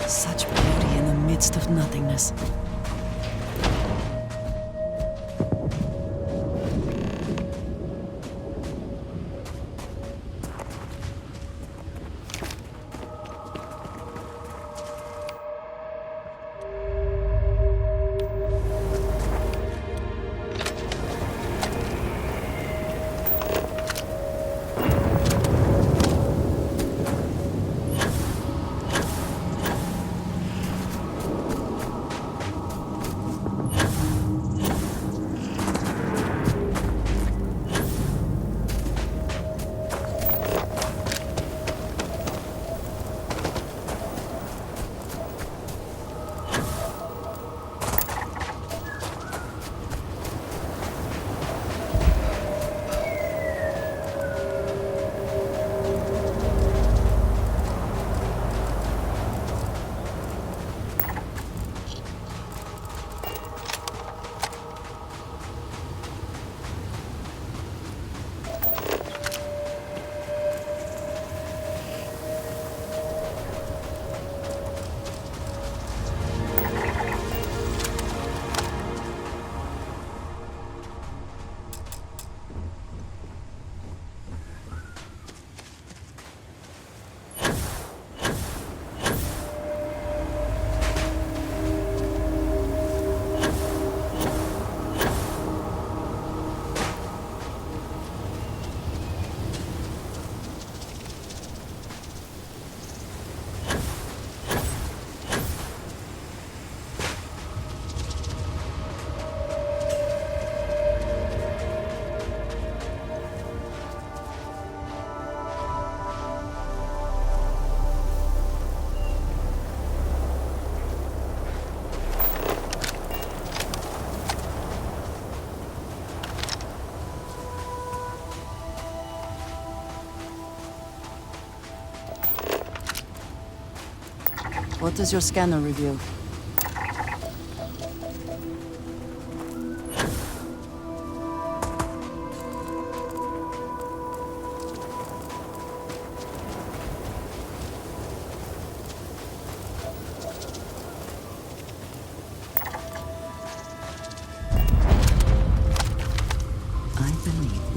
Such beauty in the midst of nothingness. What does your scanner reveal? I believe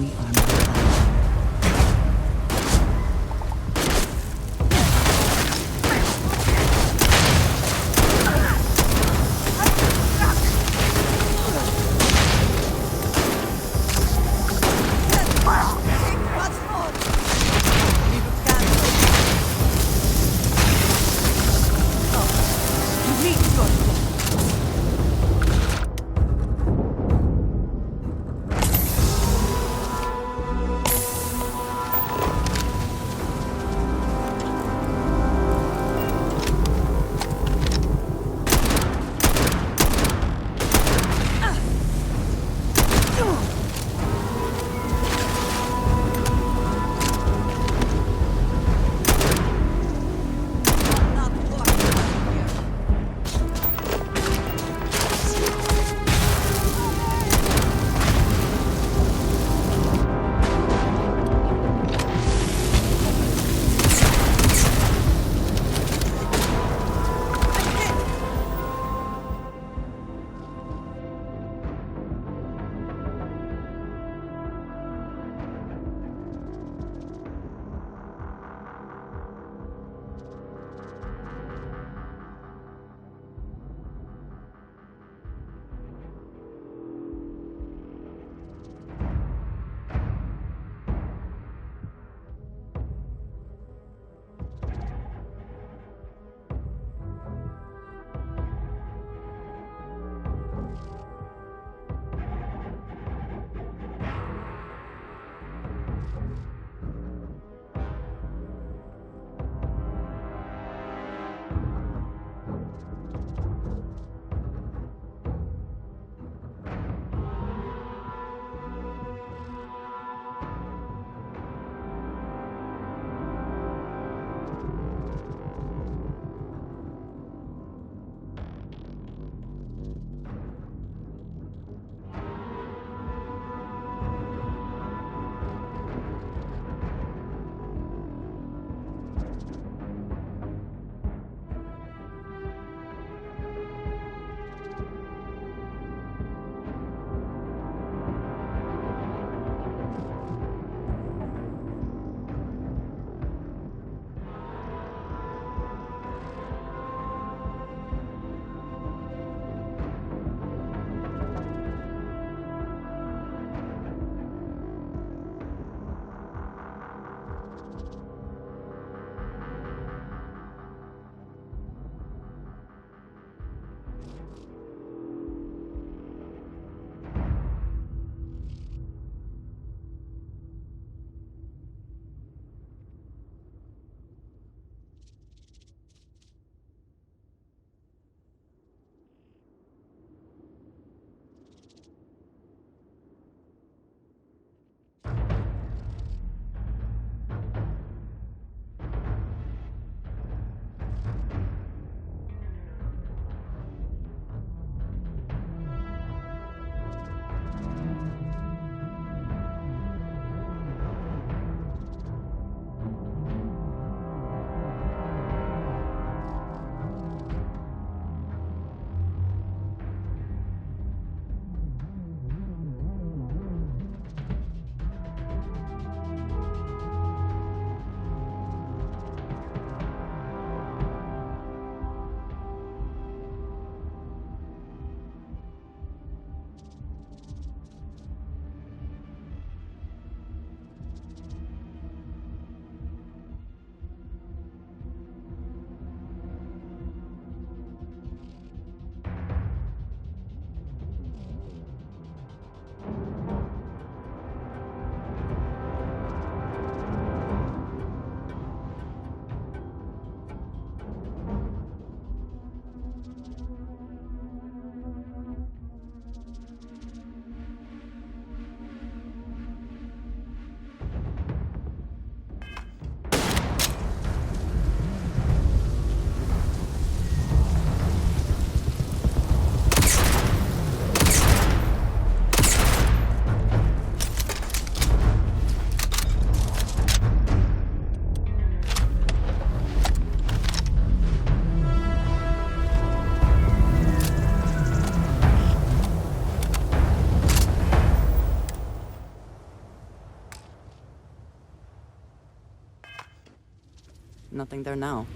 Nothing there now.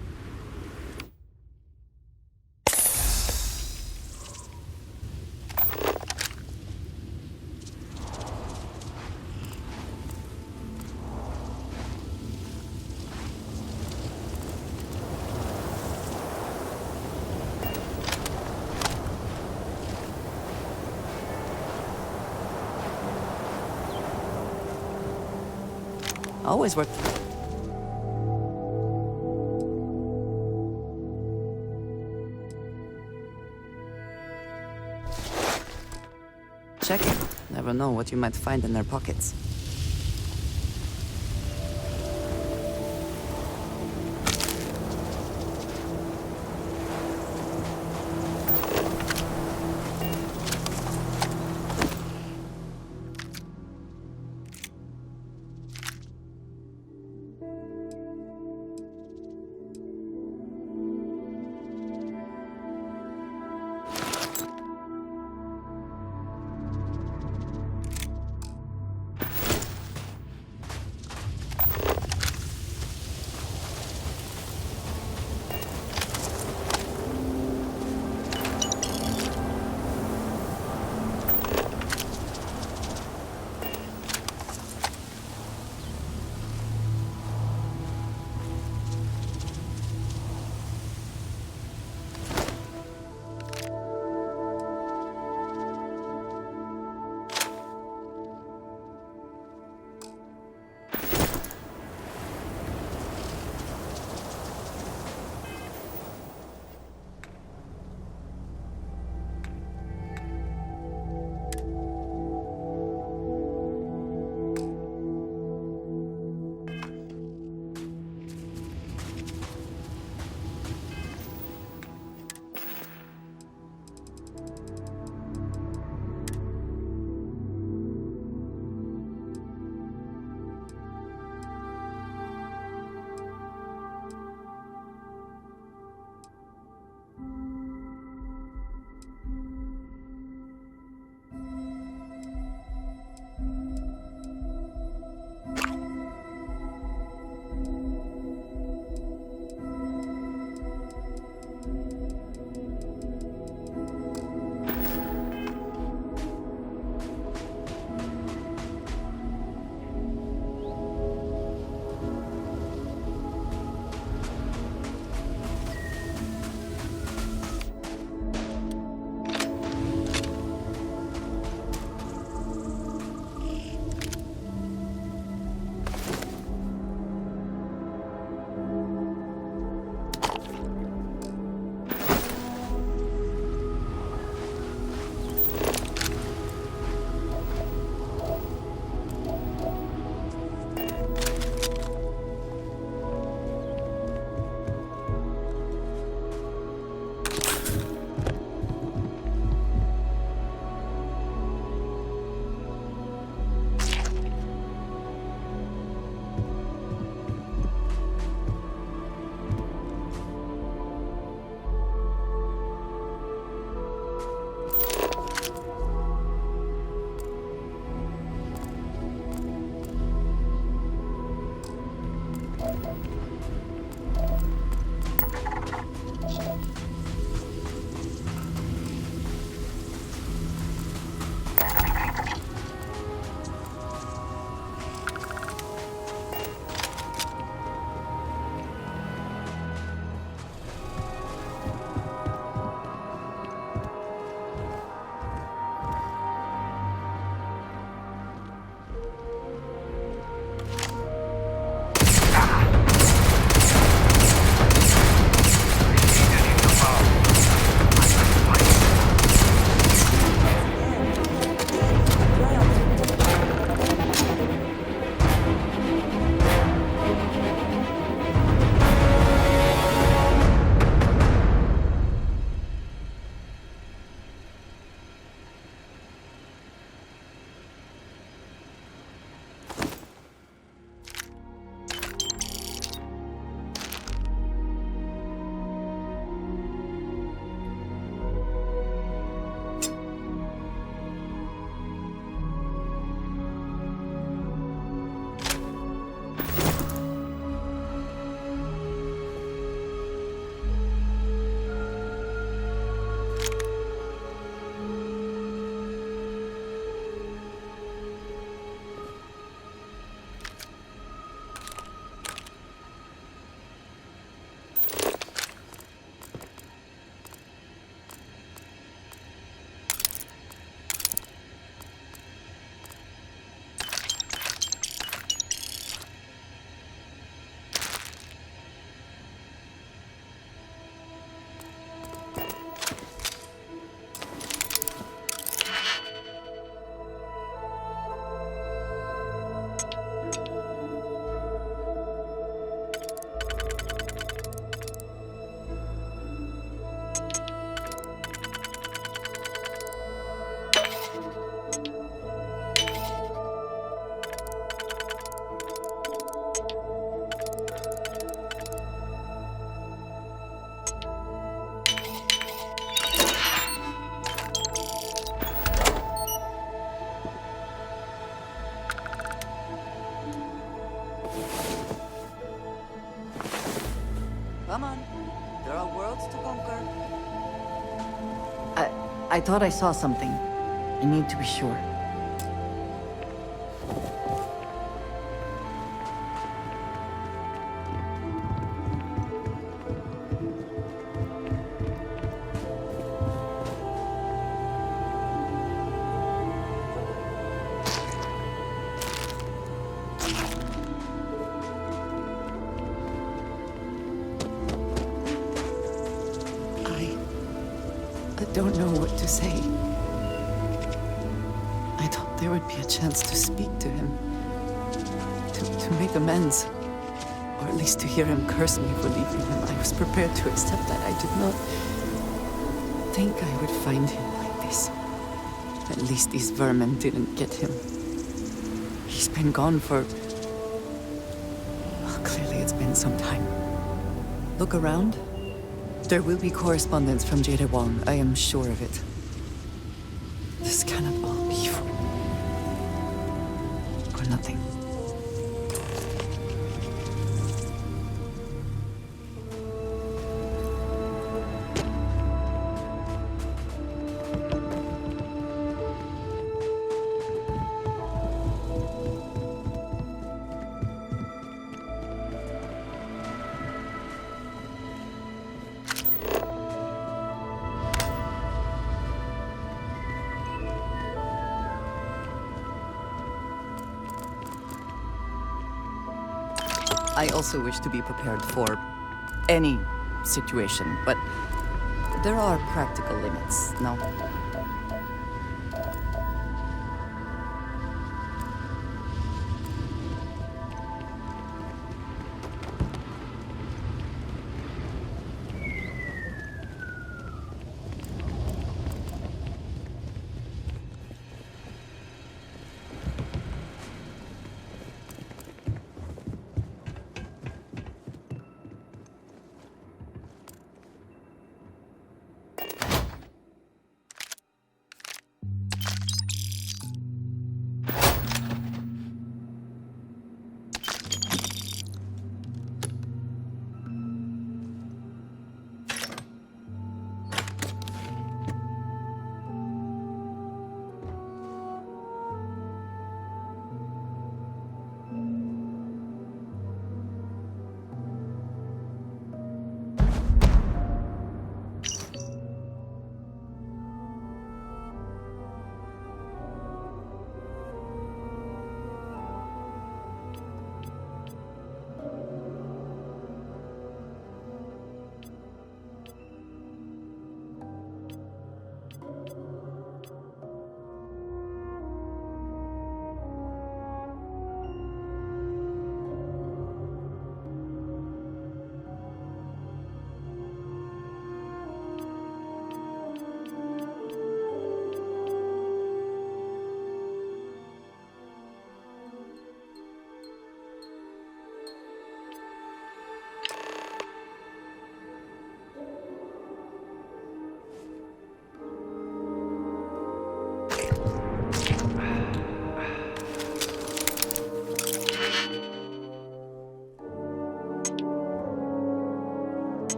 Always worked. Check it. Never know what you might find in their pockets. Come on. There are worlds to conquer. I thought I saw something. I need to be sure. I don't know what to say. I thought there would be a chance to speak to him. To make amends. Or at least to hear him curse me for leaving him. I was prepared to accept that. I did not think I would find him like this. At least these vermin didn't get him. He's been gone for... Well, clearly it's been some time. Look around. There will be correspondence from Jade Wong. I am sure of it. This cannot all be for nothing. I also wish to be prepared for any situation, but there are practical limits, no?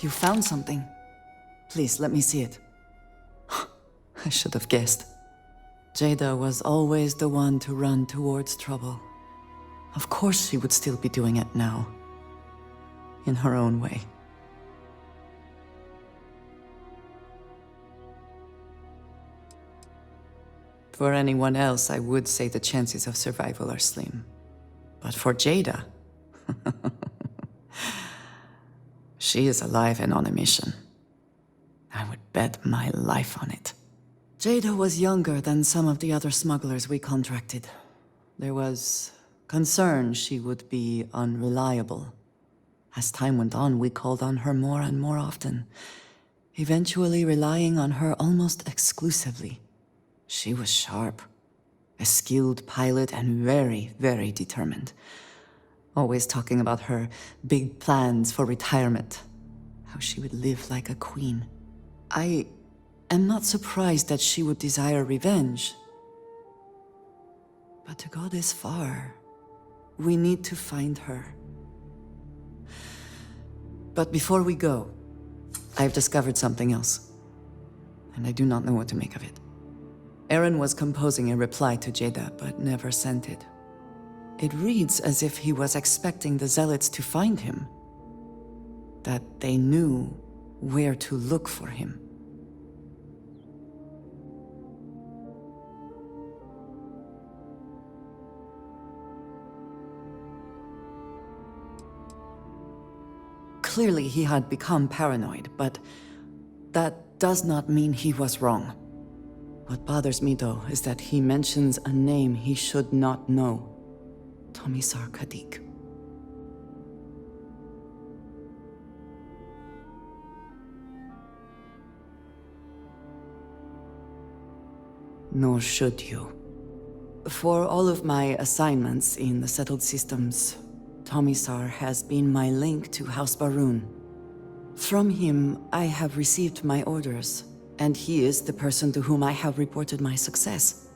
You found something. Please, let me see it. I should have guessed. Jada was always the one to run towards trouble. Of course she would still be doing it now. In her own way. For anyone else, I would say the chances of survival are slim. But for Jada... she is alive and on a mission. I would bet my life on it. Jada was younger than some of the other smugglers we contracted. There was concern she would be unreliable. As time went on, we called on her more and more often, eventually relying on her almost exclusively. She was sharp, a skilled pilot and very, very determined. Always talking about her big plans for retirement, how she would live like a queen. I am not surprised that she would desire revenge. But to go this far, we need to find her. But before we go, I've discovered something else, and I do not know what to make of it. Aaron was composing a reply to Jada, but never sent it. It reads as if he was expecting the Zealots to find him, that they knew where to look for him. Clearly, he had become paranoid, but that does not mean he was wrong. What bothers me, though, is that he mentions a name he should not know. Commissar Kadik. Nor should you. For all of my assignments in the settled systems, Commissar has been my link to House Baroon. From him, I have received my orders, and he is the person to whom I have reported my success.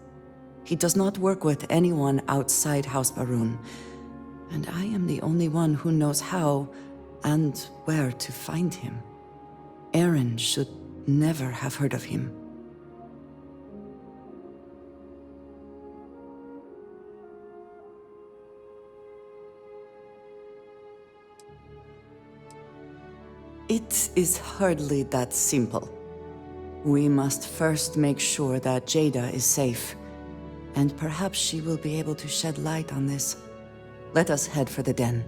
He does not work with anyone outside House Baroon, and I am the only one who knows how and where to find him. Aaron should never have heard of him. It is hardly that simple. We must first make sure that Jada is safe, and perhaps she will be able to shed light on this. Let us head for the den.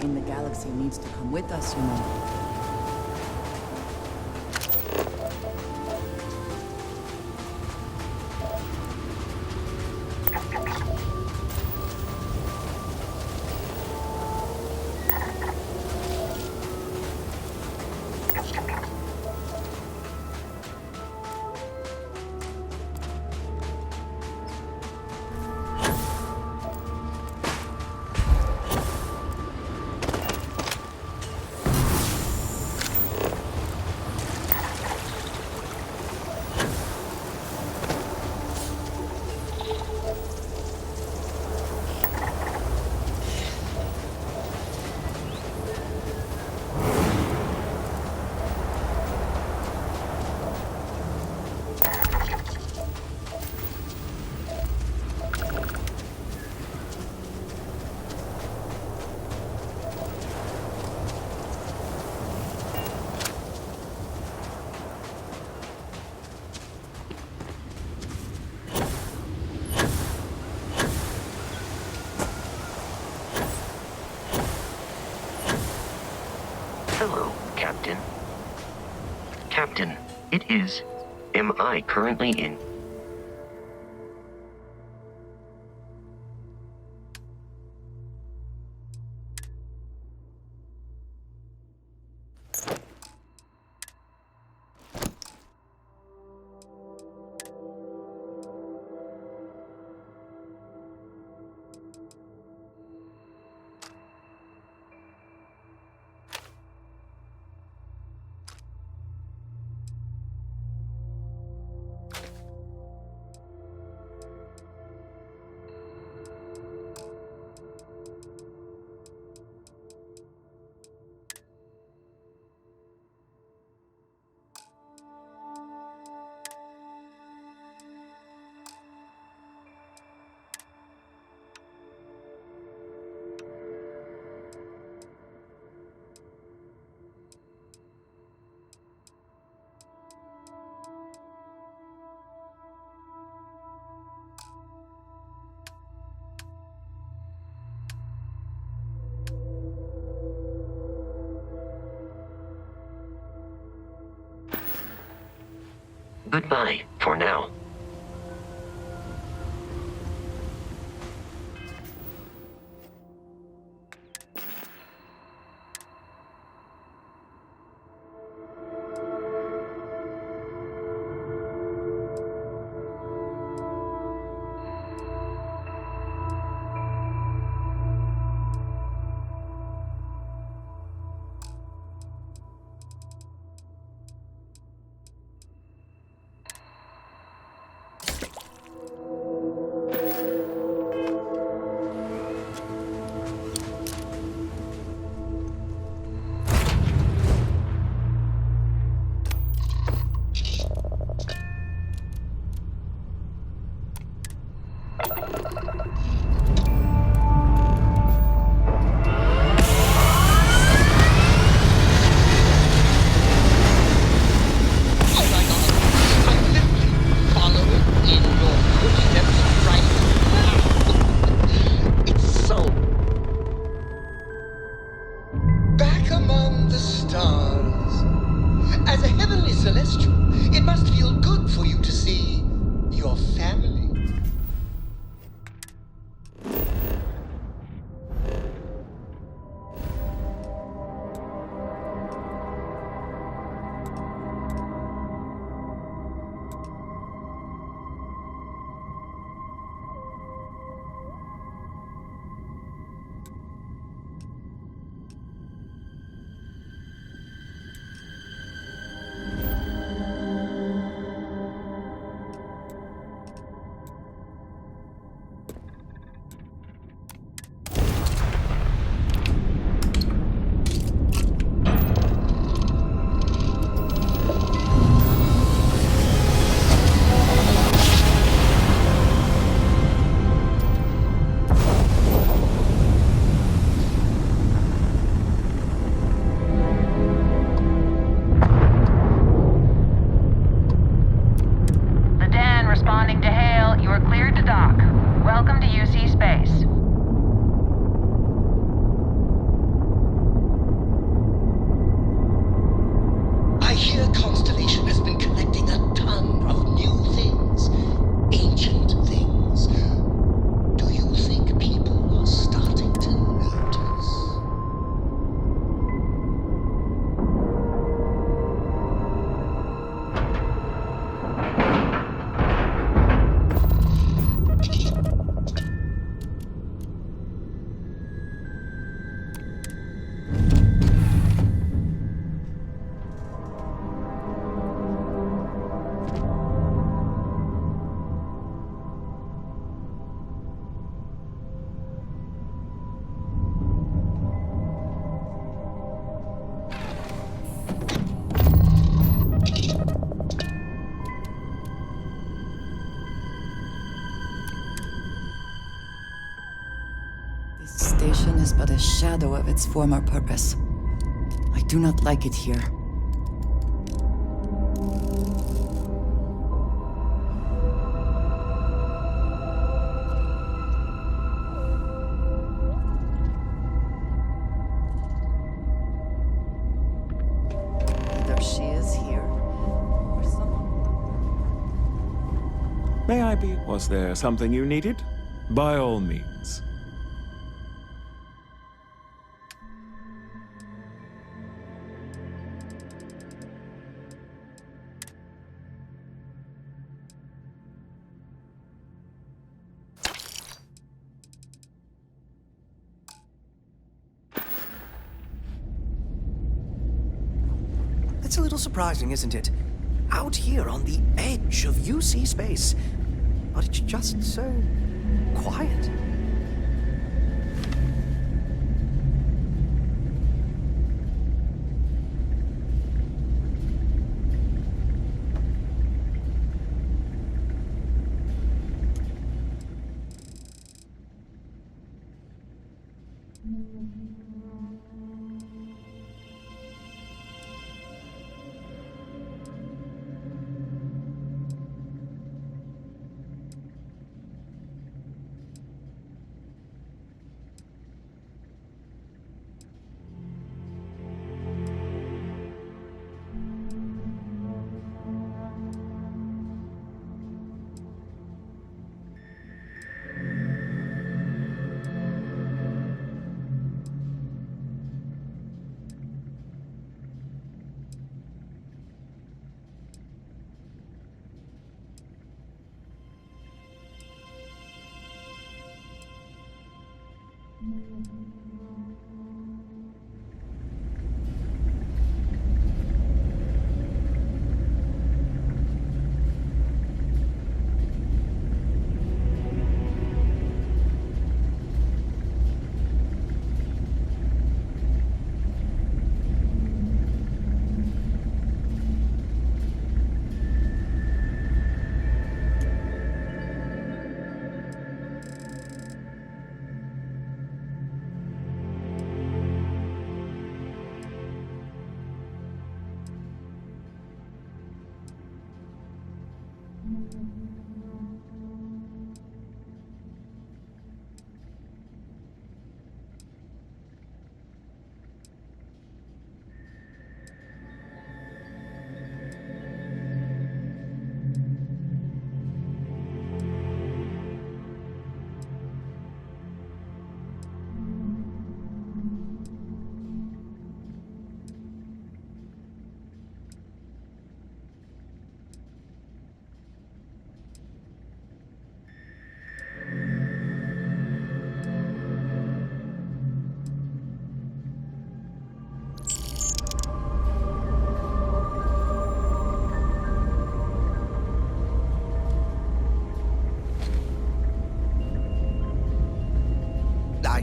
In the galaxy needs to come with us, you know. Captain? Captain, it is. Am I currently in? Goodbye, for now. Station is but a shadow of its former purpose. I do not like it here. was here. Or someone. May I be? Was there something you needed? By all means. It's a little surprising, isn't it? Out here on the edge of UC space. But it's just so quiet.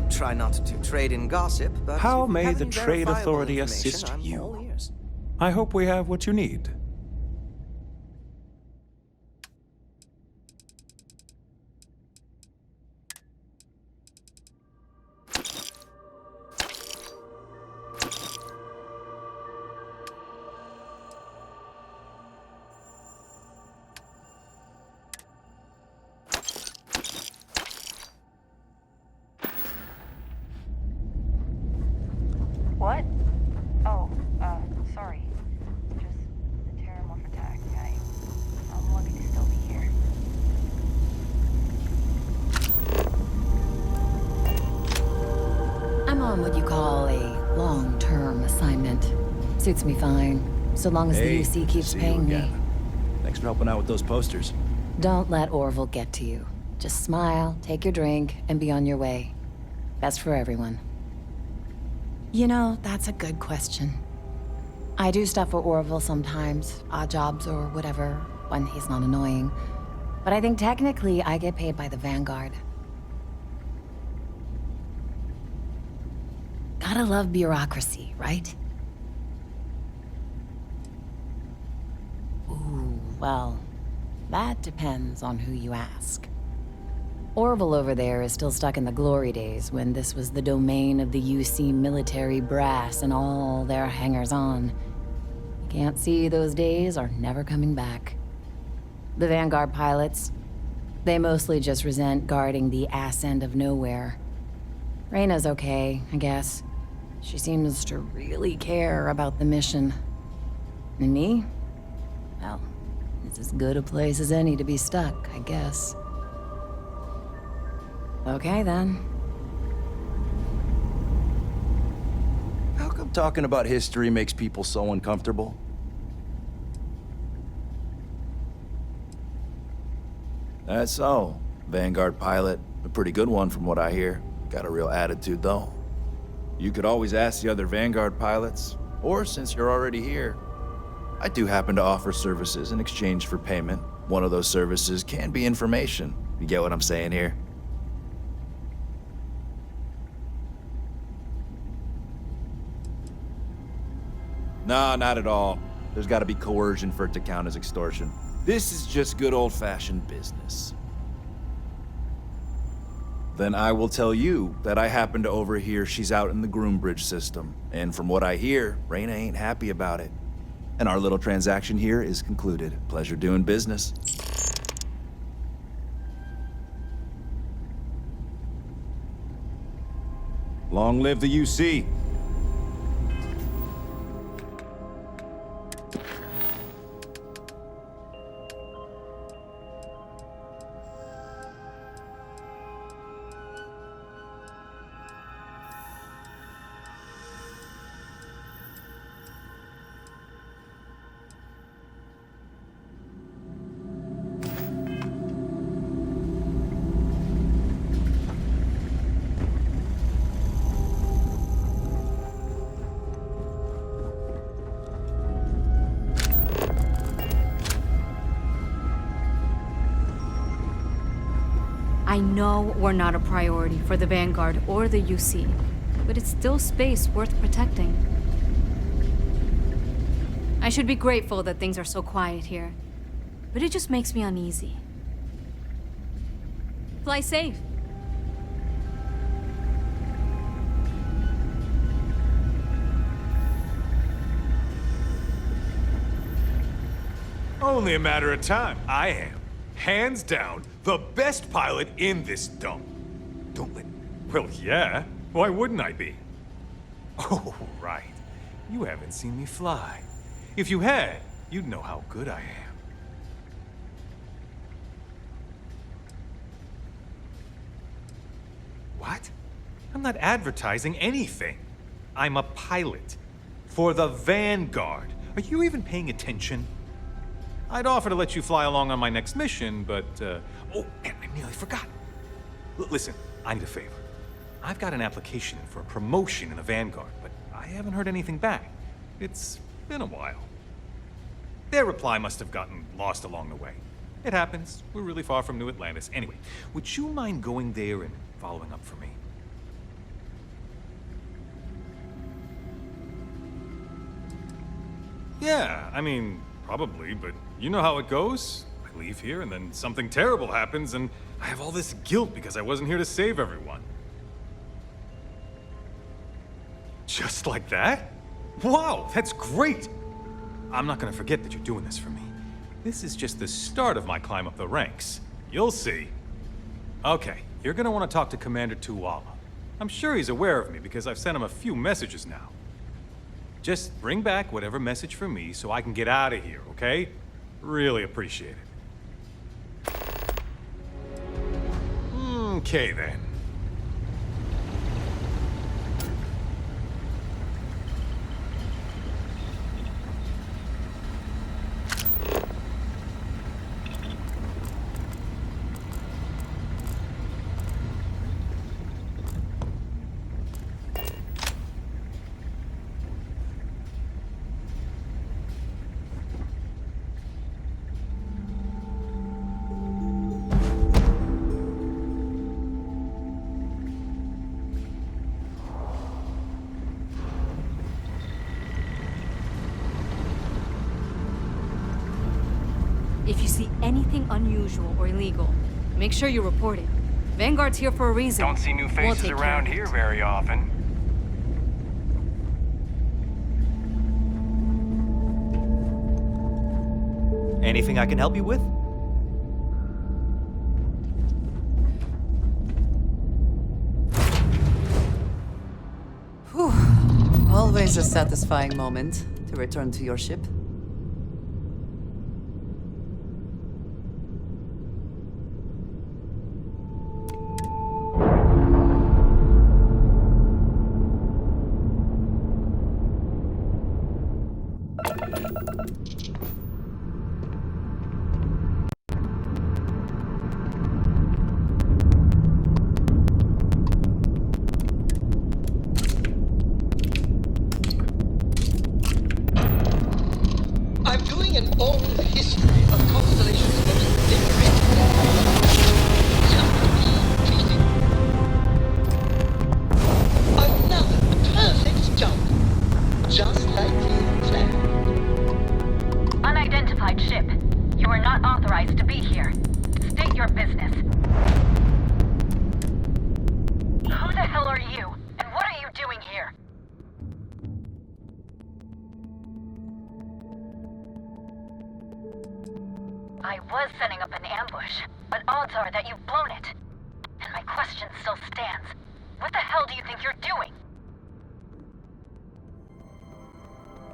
Try not to trade in gossip, but How if you may have the any Trade verifiable Authority information, assist I'm all you? ears. I hope we have what you need. What? Oh, sorry. Just the terramorph attack. I'm lucky to still be here. I'm on what you call a long-term assignment. Suits me fine, so long as the UC keeps paying me. Thanks for helping out with those posters. Don't let Orville get to you. Just smile, take your drink, and be on your way. Best for everyone. You know, that's a good question. I do stuff for Orville sometimes, odd jobs or whatever, when he's not annoying. But I think technically I get paid by the Vanguard. Gotta love bureaucracy, right? Ooh, well, that depends on who you ask. Orville over there is still stuck in the glory days when this was the domain of the UC military brass and all their hangers-on. You can't see those days are never coming back. The Vanguard pilots, they mostly just resent guarding the ass end of nowhere. Reyna's okay, I guess. She seems to really care about the mission. And me? Well, it's as good a place as any to be stuck, I guess. Okay, then. How come talking about history makes people so uncomfortable? That's so. Vanguard pilot. A pretty good one from what I hear. Got a real attitude, though. You could always ask the other Vanguard pilots, or since you're already here, I do happen to offer services in exchange for payment. One of those services can be information. You get what I'm saying here? Nah, not at all. There's gotta be coercion for it to count as extortion. This is just good old-fashioned business. Then I will tell you that I happen to overhear she's out in the Groombridge system. And from what I hear, Reyna ain't happy about it. And our little transaction here is concluded. Pleasure doing business. Long live the UC. I know we're not a priority for the Vanguard or the UC, but it's still space worth protecting. I should be grateful that things are so quiet here, but it just makes me uneasy. Fly safe. Only a matter of time. I am, hands down, the best pilot in this dump. Don't let... Well, yeah. Why wouldn't I be? Oh, right. You haven't seen me fly. If you had, you'd know how good I am. What? I'm not advertising anything. I'm a pilot. For the Vanguard. Are you even paying attention? I'd offer to let you fly along on my next mission, but, oh, and I nearly forgot. Listen, I need a favor. I've got an application for a promotion in the Vanguard, but I haven't heard anything back. It's been a while. Their reply must have gotten lost along the way. It happens. We're really far from New Atlantis. Anyway, would you mind going there and following up for me? Yeah, I mean, probably, but you know how it goes. I leave here and then something terrible happens and I have all this guilt because I wasn't here to save everyone. Just like that? Wow, that's great! I'm not gonna forget that you're doing this for me. This is just the start of my climb up the ranks. You'll see. Okay, you're gonna want to talk to Commander Tuwala. I'm sure he's aware of me because I've sent him a few messages now. Just bring back whatever message for me so I can get out of here, okay? Really appreciate it. Okay, then. If you see anything unusual or illegal, make sure you report it. Vanguard's here for a reason. Don't see new We'll faces take care around of it. here very often. Anything I can help you with? Whew. Always a satisfying moment to return to your ship. I was setting up an ambush, but odds are that you've blown it. And my question still stands. What the hell do you think you're doing?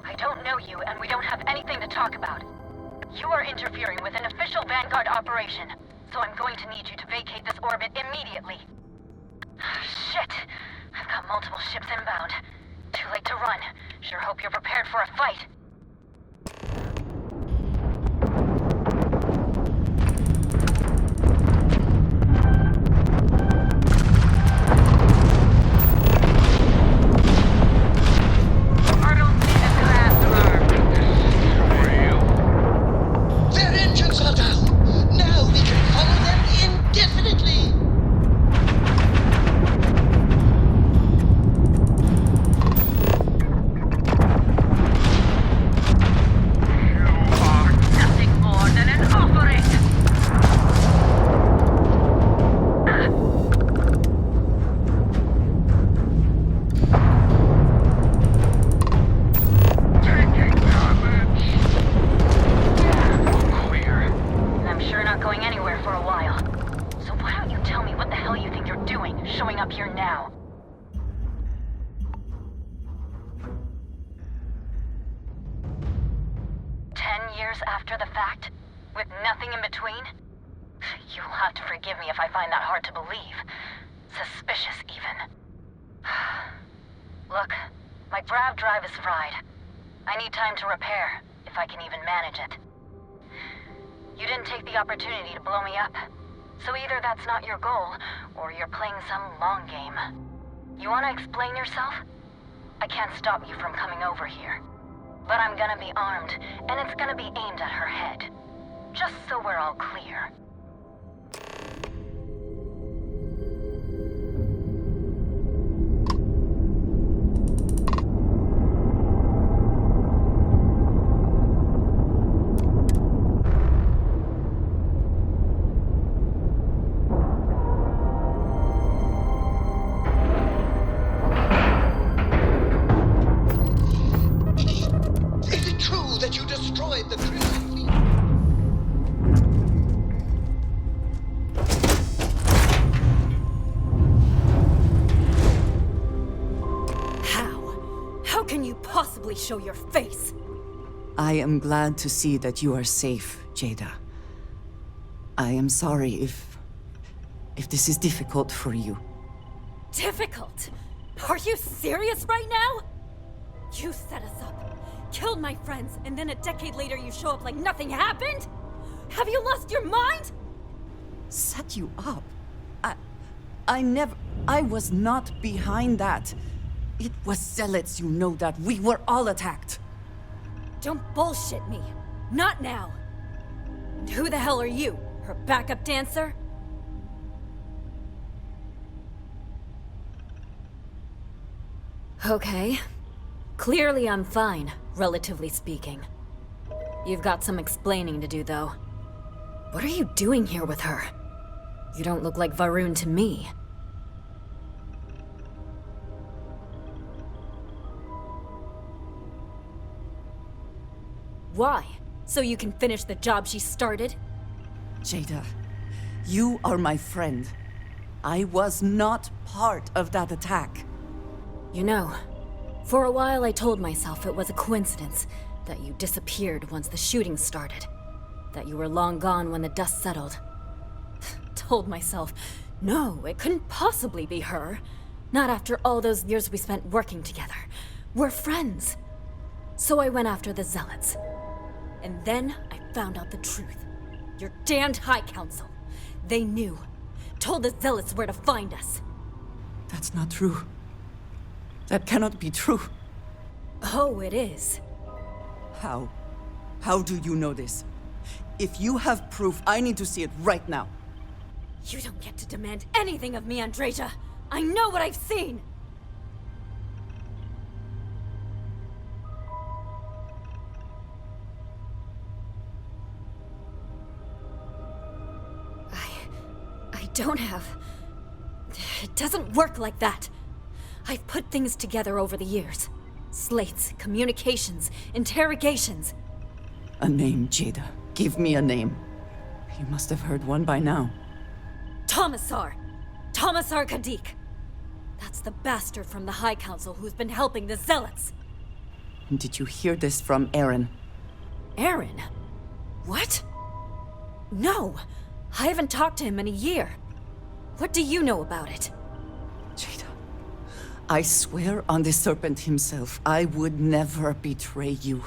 I don't know you, and we don't have anything to talk about. You are interfering with an official Vanguard operation, so I'm going to need you to vacate this orbit immediately. Shit! I've got multiple ships inbound. Too late to run. Sure hope you're prepared for a fight. Their engines are down! Now we can follow them indefinitely! Nothing more than an offering! I'm sure not going anywhere for a while. So why don't you tell me what the hell you think you're doing, showing up here now? Years after the fact? With nothing in between? You'll have to forgive me if I find that hard to believe. Suspicious, even. Look, my grav drive is fried. I need time to repair, if I can even manage it. You didn't take the opportunity to blow me up. So either that's not your goal, or you're playing some long game. You want to explain yourself? I can't stop you from coming over here. But I'm gonna be armed, and it's gonna be aimed at her head. Just so we're all clear. Is it true that you destroyed the Crimson Fleet? How can you possibly show your face? I am glad to see that you are safe, Jada. I am sorry if this is difficult for you. Difficult? Are you serious right now? You set us up, killed my friends, and then a decade later you show up like nothing happened? Have you lost your mind? Set you up? I was not behind that. It was zealots, you know that. We were all attacked. Don't bullshit me. Not now. And who the hell are you? Her backup dancer? Okay. Clearly I'm fine, relatively speaking. You've got some explaining to do, though. What are you doing here with her? You don't look like Varun to me. Why? So you can finish the job she started? Jada, you are my friend. I was not part of that attack. You know, for a while I told myself it was a coincidence that you disappeared once the shooting started. That you were long gone when the dust settled. Told myself, no, it couldn't possibly be her. Not after all those years we spent working together. We're friends. So I went after the zealots. And then I found out the truth. Your damned High Council. They knew. Told the zealots where to find us. That's not true. That cannot be true. Oh, it is. How? How do you know this? If you have proof, I need to see it right now. You don't get to demand anything of me, Andreja. I know what I've seen. I don't have... It doesn't work like that. I've put things together over the years. Slates, communications, interrogations. A name, Jada. Give me a name. You must have heard one by now. Tomasar! Tomasar Kadik! That's the bastard from the High Council who's been helping the Zealots! Did you hear this from Aaron? Aaron? What? No! I haven't talked to him in a year. What do you know about it? Jada, I swear on the Serpent himself, I would never betray you.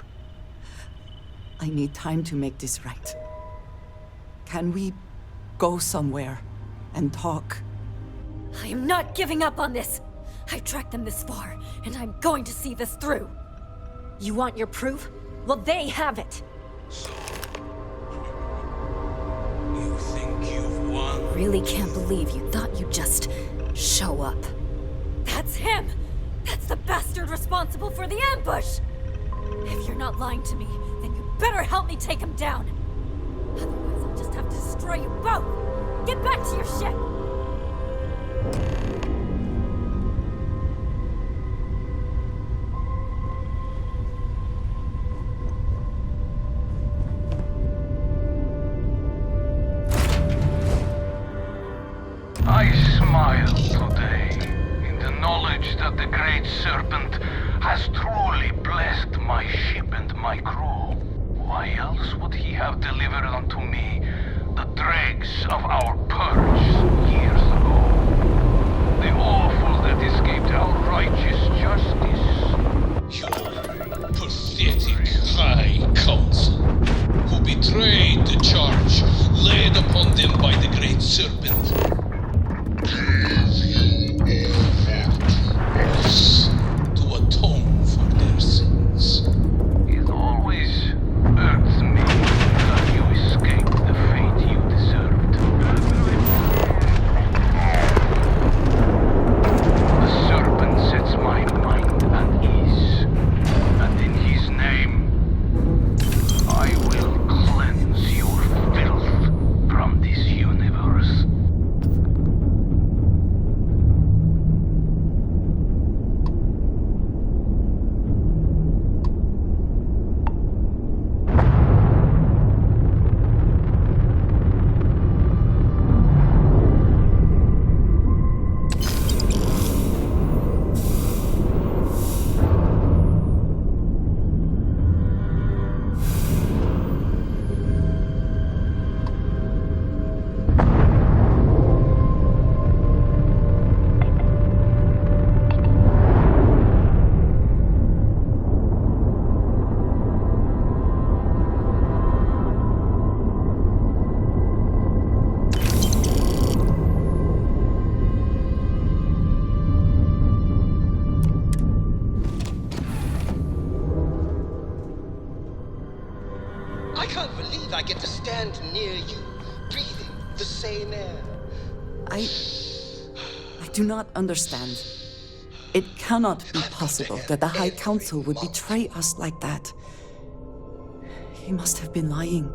I need time to make this right. Can we go somewhere and talk? I am not giving up on this! I tracked them this far, and I'm going to see this through. You want your proof? Well, they have it! You think you've won? Really can't believe you thought you'd just show up. That's him! That's the bastard responsible for the ambush! If you're not lying to me, then you better help me take him down! Otherwise, I'll just have to destroy you both! Get back to your ship! I smile today in the knowledge that the Great Serpent has truly blessed my ship and my crew. Why else would he have delivered unto me the dregs of our purge years ago? The awful that escaped our righteous justice. Your pathetic High Council, who betrayed the charge laid upon them by the Great Serpent. To atone for their sins. It always hurts me that you escaped the fate you deserved. The Serpent sets my mind at ease, and in his name, I will cleanse your filth from this universe. I can't believe I get to stand near you, breathing the same air. I do not understand. It cannot be possible that the High Council would betray us like that. He must have been lying.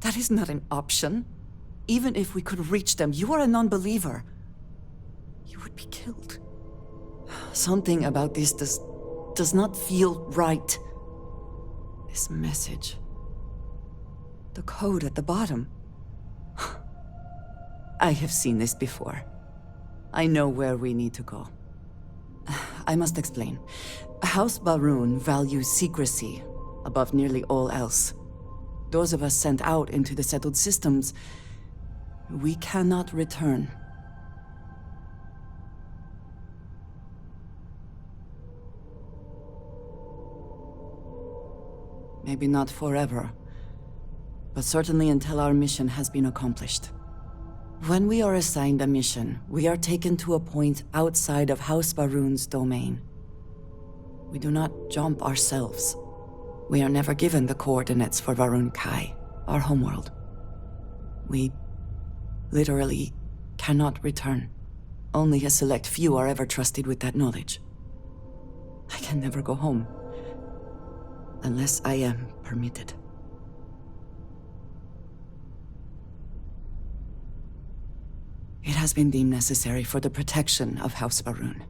That is not an option. Even if we could reach them, you are a non-believer. You would be killed. Something about this does not feel right. This message. The code at the bottom. I have seen this before. I know where we need to go. I must explain. House Baroon values secrecy above nearly all else. Those of us sent out into the settled systems, we cannot return. Maybe not forever, but certainly until our mission has been accomplished. When we are assigned a mission, we are taken to a point outside of House Baroon's domain. We do not jump ourselves. We are never given the coordinates for Varun Kai, our homeworld. We literally cannot return. Only a select few are ever trusted with that knowledge. I can never go home. Unless I am permitted. It has been deemed necessary for the protection of House Baroon.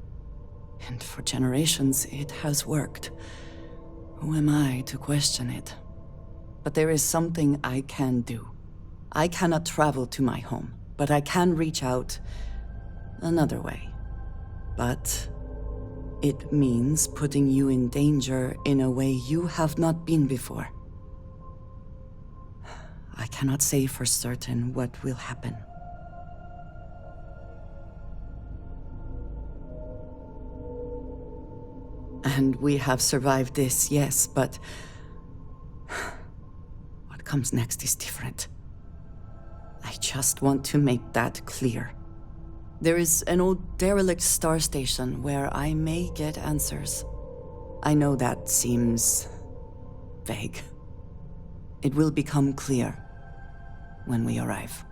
And for generations, it has worked. Who am I to question it? But there is something I can do. I cannot travel to my home, but I can reach out another way. But it means putting you in danger in a way you have not been before. I cannot say for certain what will happen. And we have survived this, yes, but what comes next is different. I just want to make that clear. There is an old derelict star station where I may get answers. I know that seems vague. It will become clear when we arrive.